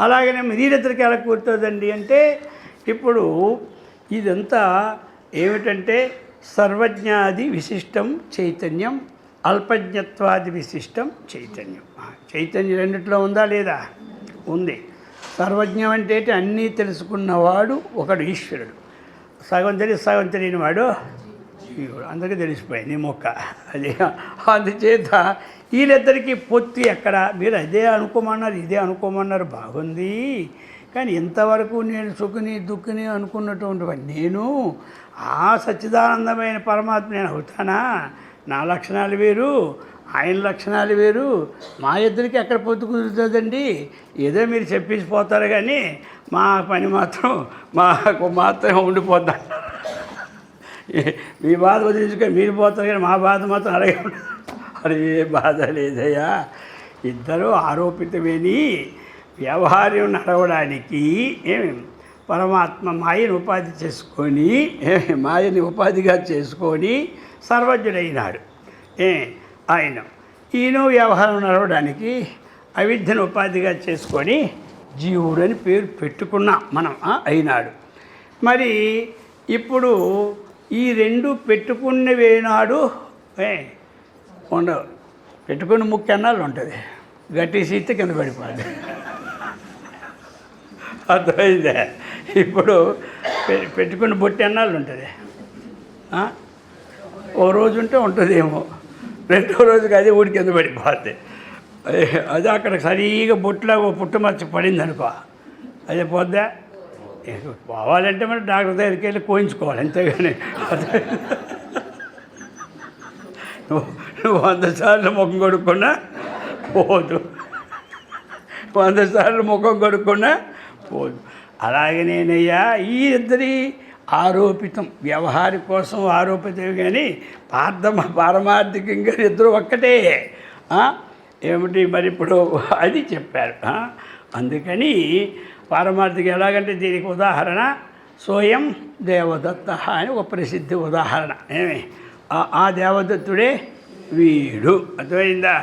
అలాగనే వీళ్ళిద్దరికి ఎలా కూర్చోదండి అంటే, ఇప్పుడు ఇదంతా ఏమిటంటే సర్వజ్ఞాది విశిష్టం చైతన్యం, అల్పజ్ఞత్వాది విశిష్టం చైతన్యం. చైతన్యం రెండిట్లో ఉందా లేదా? ఉంది. సర్వజ్ఞం అంటే అన్నీ తెలుసుకున్నవాడు ఒకడు ఈశ్వరుడు, సగం తెలియని వాడు జీవుడు. అందరికీ తెలిసిపోయింది నీ మొక్క అది. అందుచేత వీళ్ళిద్దరికీ పొత్తి ఎక్కడ? మీరు అదే అనుకోమన్నారు, ఇదే అనుకోమన్నారు, బాగుంది. కానీ ఇంతవరకు నేను సుఖని దుఃఖని అనుకున్నటువంటి నేను ఆ సచ్చిదానందమైన పరమాత్మ నేను అవుతానా? నా లక్షణాలు వేరు, ఆయన లక్షణాలు వేరు. మా ఇద్దరికి ఎక్కడ పొత్తు కుదురుతుందండి? ఏదో మీరు చెప్పేసిపోతారు కానీ మా పని మాత్రం మాకు మాత్రం ఉండిపోద్దా. మీ బాధ వదిలించుకొని మీరు పోతారు కానీ మా బాధ మాత్రం అలాగే ఉంటుంది. అది ఏ బాధ లేదయ్యా. ఇద్దరు ఆరోపితమేని వ్యవహారం నడవడానికి పరమాత్మ మాయను ఉపాధి చేసుకొని, మాయని ఉపాధిగా చేసుకొని సర్వజ్ఞుడైనాడు ఆయన. ఈయన వ్యవహారం నడవడానికి అవిద్యను ఉపాధిగా చేసుకొని జీవుడు అని పేరు పెట్టుకున్నాం మనం. అయినాడు. మరి ఇప్పుడు ఈ రెండు పెట్టుకున్నవేనాడు ఉండవు. పెట్టుకున్న ముక్కు ఎన్నాళ్ళు ఉంటుంది, గట్టి సీత కింద పడిపోద్ది. అర్థమైందే? ఇప్పుడు పెట్టుకున్న బొట్టి ఎన్నాళ్ళు ఉంటుంది, ఓ రోజు ఉంటే ఉంటుందేమో, రెండో రోజుకి అదే ఊడి కింద పడిపోద్ది. అదే అక్కడ సరిగా బొట్టులో పుట్టుమచ్చ పడింది అనుకో, అదే పోద్దా? పోవాలంటే మనం డాక్టర్ దగ్గరికి వెళ్ళి కోయించుకోవాలి, అంతేగాని నువ్వు 100 సార్లు ముఖం కొడుక్కున్నా పోదు, 100 సార్లు ముఖం కొడుక్కున్నా పోదు. అలాగే నేనయ్యా ఈ ఇద్దరి ఆరోపితం, వ్యవహారం కోసం ఆరోపితం, కానీ పారమార్థికంగా ఇద్దరు ఒక్కటే. ఏమిటి మరి ఇప్పుడు అది చెప్పారు. అందుకని పారమార్థిక ఎలాగంటే దీనికి ఉదాహరణ సోయం దేవదత్త అని ఒక ప్రసిద్ధ ఉదాహరణ. ఏమి ఆ దేవదత్తుడే వీడు. అర్థమైందా?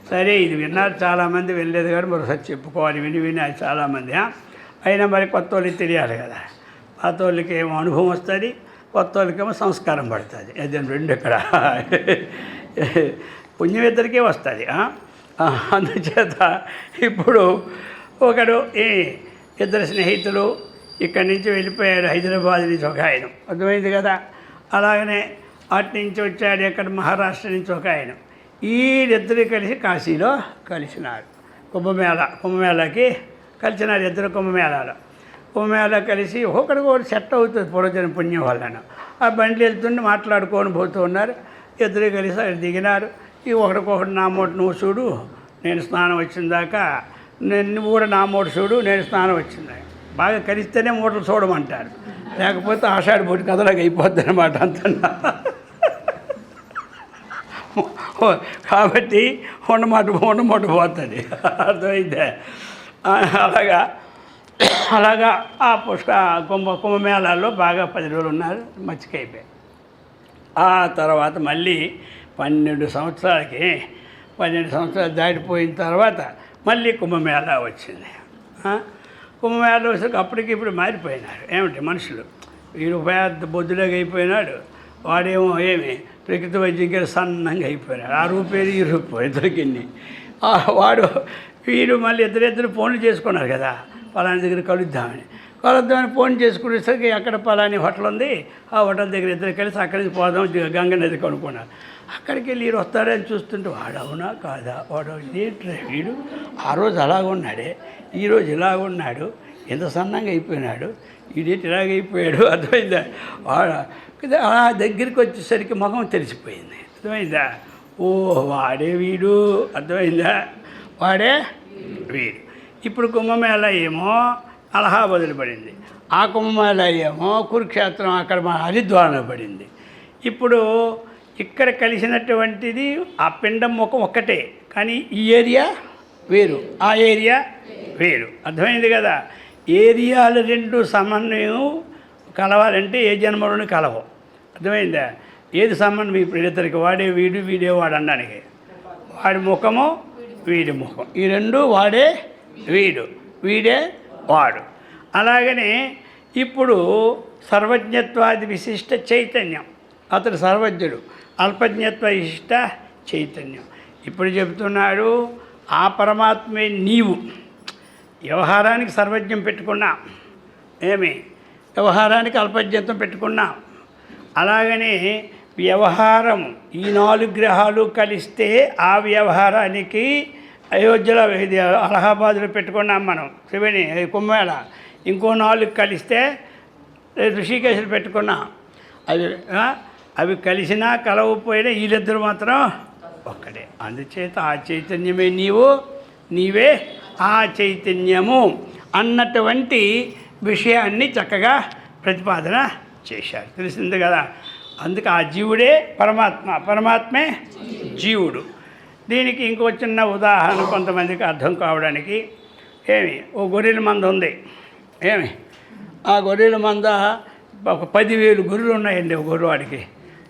సరే, ఇది విన్నారు చాలామంది, వెళ్ళలేదు కానీ మరోసారి చెప్పుకోవాలి. విని అది చాలామంది. అయినా మరి కొత్త వాళ్ళకి తెలియాలి కదా. పాత వాళ్ళకి ఏమో అనుభవం వస్తుంది, కొత్త వాళ్ళకేమో సంస్కారం పడుతుంది. అది రెండు ఇక్కడ పుణ్యం ఇద్దరికే వస్తుంది. అందుచేత ఇప్పుడు ఒకడు ఇద్దరు స్నేహితులు ఇక్కడి నుంచి వెళ్ళిపోయాడు, హైదరాబాద్ నుంచి ఒక ఆయన. అర్థమైంది కదా? అలాగనే అటు నుంచి వచ్చాడు ఎక్కడ మహారాష్ట్ర నుంచి ఒక ఆయన. వీరిద్దరు కలిసి కాశీలో కలిసినారు. కుంభమేళాకి కలిసినారు ఇద్దరు. కుంభమేళా కలిసి ఒకరికి ఒకటి సెట్ అవుతుంది పూర్వజన పుణ్యం వలన. ఆ బండ్లు వెళ్తుండి మాట్లాడుకొని పోతూ ఉన్నారు. ఇద్దరు కలిసి అక్కడ దిగినారు. ఒకరికొకటి నా మూట నువ్వు చూడు, నేను స్నానం వచ్చిన దాకా, నువ్వు కూడా నా మూట చూడు, నేను స్నానం వచ్చిందా. బాగా కలిస్తేనే మూటలు చూడమంటారు, లేకపోతే ఆషాఢ బొట్టి కథలాగా అయిపోద్ది అనమాట అంటున్నా. కాబట్టి ఉండమాట పోతుంది. అర్థమైందే? అలాగా ఆ కుంభమేళాల్లో బాగా 10 రోజులు ఉన్నారు, మచ్చికైపోయాయి. ఆ తర్వాత మళ్ళీ 12 సంవత్సరాలు దాటిపోయిన తర్వాత మళ్ళీ కుంభమేళా వచ్చింది. కుంభమేళా వచ్చాక అప్పటికి ఇప్పుడు మారిపోయినారు. ఏమిటి మనుషులు, వీడు పెద్ద బొద్దులాగా అయిపోయినాడు, వాడేమో ప్రకృతి వైద్యంగా సన్నంగా అయిపోయినాడు. ఆ రూపేది ఈ రూపు ఇద్దరికి. వీడు మళ్ళీ ఇద్దరు ఫోన్లు చేసుకున్నారు కదా, పలాని దగ్గర కలుద్దామని ఫోన్ చేసుకునేసరికి ఎక్కడ పలాని హోటల్ ఉంది, ఆ హోటల్ దగ్గర ఇద్దరు కలిసి అక్కడికి పోదాం, గంగ నది కనుక్కున్నారు. అక్కడికి వెళ్ళి వీరు వస్తారని చూస్తుంటే వాడు అవునా కాదా, వాడు ఏంట్రా వీడు ఆ రోజు అలాగున్నాడే, ఈరోజు ఇలాగున్నాడు, ఎంత సన్నంగా అయిపోయినాడు, వీడేంటి ఇలాగైపోయాడు. అర్థమైందా? అలా దగ్గరికి వచ్చేసరికి ముఖం తెలిసిపోయింది. అర్థమైందా? ఓ వాడే వీడు. అర్థమైందా? వాడే వీడు. ఇప్పుడు కుంభమేళా ఏమో అలహాబాదులో పడింది, ఆ కుంభమేళా ఏమో కురుక్షేత్రం అక్కడ మా హరిద్వారంలో పడింది. ఇప్పుడు ఇక్కడ కలిసినటువంటిది ఆ పిండం ముఖం ఒక్కటే, కానీ ఈ ఏరియా వేరు, ఆ ఏరియా వేరు. అర్థమైంది కదా? ఏరియాలు రెండు సమన్వయం కలవాలంటే ఏ జన్మలోనూ కలవు. అర్థమైందా? ఏది సంబంధం ఇప్పుడు ఇద్దరికి, వాడే వీడు వీడే వాడు అనడానికి, వాడి ముఖము వీడి ముఖం, ఈ రెండు వాడే వీడు వీడే వాడు. అలాగనే ఇప్పుడు సర్వజ్ఞత్వాది విశిష్ట చైతన్యం, అతడు సర్వజ్ఞుడు, అల్పజ్ఞత్వ విశిష్ట చైతన్యం. ఇప్పుడు చెబుతున్నాడు ఆ పరమాత్మే నీవు. వ్యవహారానికి సర్వజ్ఞం పెట్టుకున్నా, వ్యవహారానికి అల్పజ్ఞత్వం పెట్టుకున్నా. అలాగనే వ్యవహారం ఈ 4 గ్రహాలు కలిస్తే ఆ వ్యవహారానికి అయోధ్యలో అలహాబాద్లో పెట్టుకున్నాం మనం శివుని కుంభమేళా. ఇంకో 4 కలిస్తే ఋషికేశ్వరు పెట్టుకున్నాం. అవి కలిసినా కలవపోయినా వీళ్ళిద్దరు మాత్రం ఒక్కడే. అందుచేత ఆ చైతన్యమే నీవు, నీవే ఆ చైతన్యము అన్నటువంటి విషయాన్ని చక్కగా ప్రతిపాదన చేశారు. తెలిసింది కదా? అందుకే ఆ జీవుడే పరమాత్మ, పరమాత్మే జీవుడు. దీనికి ఇంకో చిన్న ఉదాహరణ కొంతమందికి అర్థం కావడానికి. ఓ గొర్రెల మంద ఉంది. ఆ గొర్రెల మంద ఒక 10,000 గొర్రెలు ఉన్నాయండి ఒక గొర్రెవాడికి.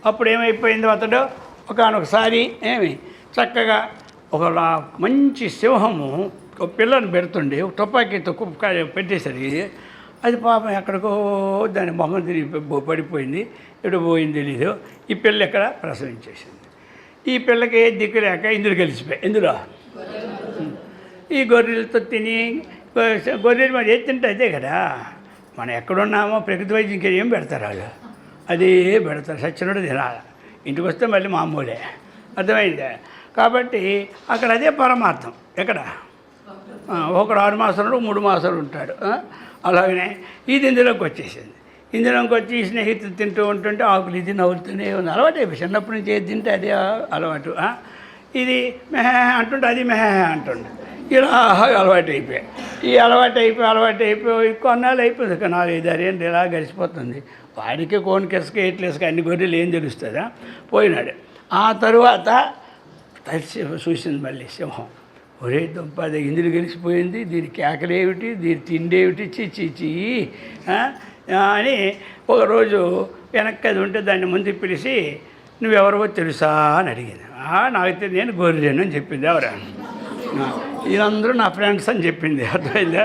అప్పుడు ఏమైపోయింది, అతడు ఒకనొకసారి చక్కగా ఒక మంచి సింహము ఒక పిల్లని పెడుతుండే తుపాకీతో పెట్టేసరికి అది పాపం ఎక్కడికో దాని మొహం తిరిగి పడిపోయింది, ఎటు పోయింది తెలీదు. ఈ పిల్ల ఎక్కడ ప్రసవించేసింది. ఈ పిల్లకి ఏ దిక్కు లేక ఇందులో కలిసిపోయి, ఇందులో ఈ గొర్రెలతో తిని, గొర్రెలు మరి ఏది తింటే అదే కదా. మనం ఎక్కడున్నామో ప్రకృతి వైద్యం ఇంకేం పెడతారు వాళ్ళు, అదే పెడతారు. సచ్చినోడు తినాలి, ఇంటికి వస్తే మళ్ళీ మామూలే. అర్థమైందే. కాబట్టి అక్కడ అదే పరమార్థం. ఎక్కడ ఒకడు 6 మాసాలు 3 మాసాలు ఉంటాడు. అలాగనే ఇది ఇందులోకి వచ్చేసింది. ఇందులోకి వచ్చి ఈ స్నేహితులు తింటూ ఉంటుంటే ఆకులు ఇది నవ్వుతూనే ఉంది. అలవాటు అయిపోయి చిన్నప్పటి నుంచి ఏది తింటే అదే అలవాటు. ఇది మెహ అంటుంటే అది మెహ అంటుండే. ఇలా అలవాటు అయిపోయాయి. ఈ అలవాటు అయిపోయి కొన్నాళ్ళు అయిపోయింది. 4-5 ఏళ్ళు ఇలా గడిచిపోతుంది. వాడికి కోనికెసుక ఎట్లేసుక అన్ని గొర్రెలు ఏం తెలుస్తుందా, పోయినాడు. ఆ తరువాత తలిసి చూసింది మళ్ళీ సింహం. ఒరే దుంపది ఇందులో గెలిచిపోయింది, దీని కేకలేమిటి, దీని తిండేమిటి, చిచ్చి అని ఒకరోజు వెనక్కి అది ఉంటే దాన్ని ముందు పిలిచి నువ్వెవరో తెలుసా అని అడిగింది. నాకు నేను గొర్రెను అని చెప్పింది. ఎవరా? వీళ్ళందరూ నా ఫ్రెండ్స్ అని చెప్పింది. అర్థమైందా?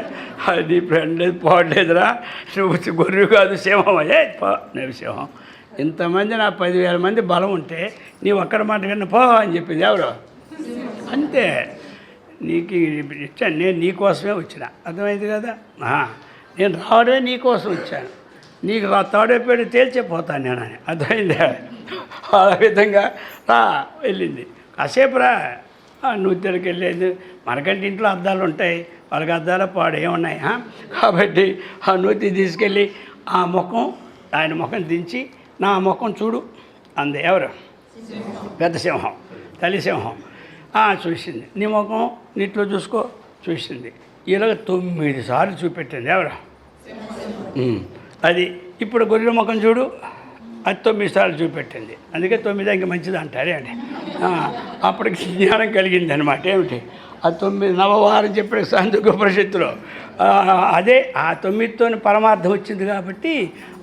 అది ఫ్రెండ్ లేదు పోవట్లేదురా, నువ్వు గొర్రె కాదు సింహం. అయ్యే నేను సింహం. ఇంతమంది నా 10,000 మంది బలం ఉంటే నీ ఒక్కడి మాట కన్నా పో అని చెప్పింది. ఎవరు? అంతే. నీకు ఇచ్చాను, నేను నీకోసమే వచ్చిన. అర్థమైంది కదా. నేను రావడమే నీకోసం వచ్చాను, నీకు తాడైపోయాడు తేల్చిపోతాను నేను అని. అర్థమైందా? ఆ విధంగా వెళ్ళింది. కాసేపు రా, నూతికి వెళ్ళేది. మనకంటే ఇంట్లో అద్దాలు ఉంటాయి, వాళ్ళకి అద్దాల పాడు ఏమున్నాయి. కాబట్టి ఆ నూతి తీసుకెళ్ళి ఆ ముఖం, ఆయన ముఖం దించి నా ముఖం చూడు అంది. ఎవరు? పెద్ద సింహం, తల్లి సింహం. చూసింది. నీ ముఖం నీటిలో చూసుకో చూసింది. ఇలాగ 9 సార్లు చూపెట్టింది. ఎవరు? అది. ఇప్పుడు గొర్రెల ముఖం చూడు, అది 9 సార్లు చూపెట్టింది. అందుకే 9 ఇంక మంచిది అంటారే అండి. అప్పటికి జ్ఞానం కలిగింది అనమాట. ఏమిటి? ఆ 9 నవవారం చెప్పిన సాంఖ్యోపనిషత్తులో అదే ఆ 9తో పరమార్థం వచ్చింది. కాబట్టి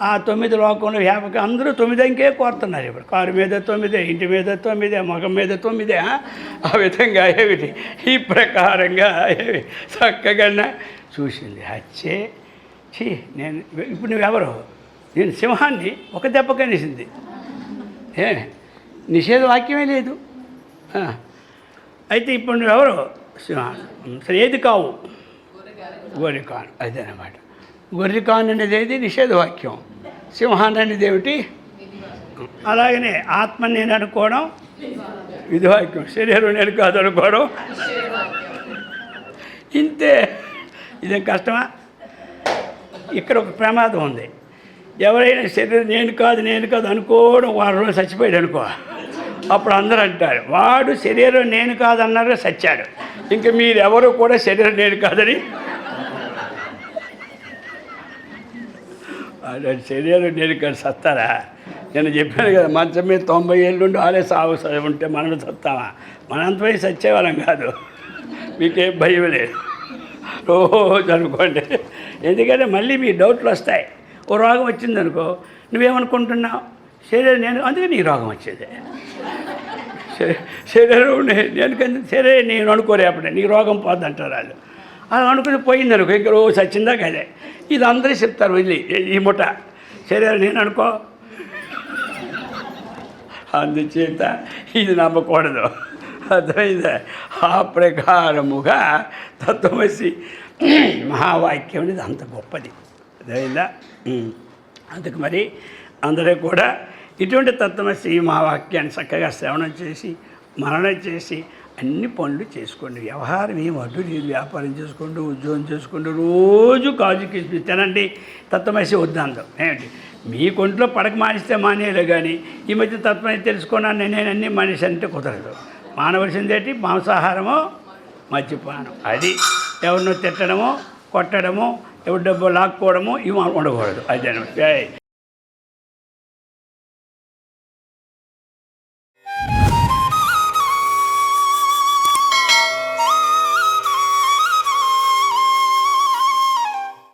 ఆ 9 లోకంలో వ్యాపకం అందరూ 9 అంకే కోరుతున్నారు. ఇప్పుడు కారు మీద 9, ఇంటి మీద 9, మగం మీద 9. ఆ విధంగా ఏమిటి ఈ ప్రకారంగా చక్కగా చూసింది. అచ్చే నేను ఇప్పుడు నువ్వెవరు? నేను సింహాన్ని ఒక దెబ్బకనేసింది. నిషేధ వాక్యమే లేదు. అయితే ఇప్పుడు నువ్వెవరు? సింహాన్ని. సరే ఏది కావు? గొర్రెకాను. అదేనమాట. గొర్రెకాను అనేది ఏది? నిషేధవాక్యం. సింహాన్ని అనేది ఏమిటి? అలాగనే ఆత్మ నేను అనుకోవడం విధివాక్యం, శరీరం నేను కాదు అనుకోవడం ఇంతే. ఇదేం కష్టమా? ఇక్కడ ఒక ప్రమాదం ఉంది. ఎవరైనా శరీరం నేను కాదు అనుకోవడం వాడు రోజు చచ్చిపోయాడు అనుకో, అప్పుడు అందరూ అంటారు వాడు శరీరం నేను కాదన్నారు చచ్చాడు. ఇంకా మీరెవరు కూడా శరీరం నేను కాదని, శరీరం నేను కాదు సత్తారా? నేను చెప్పాను కదా, మంచం మీద 90 ఏళ్ళు ఉండి ఆలే సాగు ఉంటే మనం సత్తామా? మనంతపై సచ్చేవాళ్ళం కాదు. మీకేం భయం లేదు, రోజు అనుకోండి. ఎందుకంటే మళ్ళీ మీ డౌట్లు వస్తాయి. ఓ రోగం వచ్చిందనుకో, నువ్వేమనుకుంటున్నావు? శరీరం నేను, అందుకే నీ రోగం వచ్చేది. శరీరం నేను శరీరం నేను అనుకోరే, అప్పుడే నీ రోగం పోద్దంటారు వాళ్ళు. అలా అనుకుని పోయిందనుకో, ఇంకా రోజు వచ్చిందా కదే. ఇది అందరూ చెప్తారు వదిలి ఈ ముఠ, శరీరం నేను అనుకో. అందుచేత ఇది నమ్మకూడదు. అర్థమైందా? ఆ ప్రకారముగా తత్వమసి మహావాక్యం అనేది అంత గొప్పది. అర్థమైందా? అందుకు మరి అందరూ కూడా ఇటువంటి తత్వమసి మహావాక్యాన్ని చక్కగా శ్రవణం చేసి మననం చేసి అన్ని పనులు చేసుకోండి. వ్యవహారం ఏం అడ్డు లేదు. వ్యాపారం చేసుకోండి, ఉద్యోగం చేసుకోండి, రోజు కాజు కిస్మిస్ తినండి. తత్వమసి వద్దాంతం ఏమిటి? మీ కొంట్లో పడక మానేస్తే మానేయాలి. కానీ ఈ మధ్య తత్వమసి తెలుసుకున్నాను నేను అన్నీ మానేసి అంటే కుదరదు. మానవలసిందేంటి? మాంసాహారము, మద్యపానం. అది ఎవరినో తిట్టడమో, కొట్టడమో, ఎవరి డబ్బు లాక్కోవడమో ఇవి ఉండకూడదు. అదే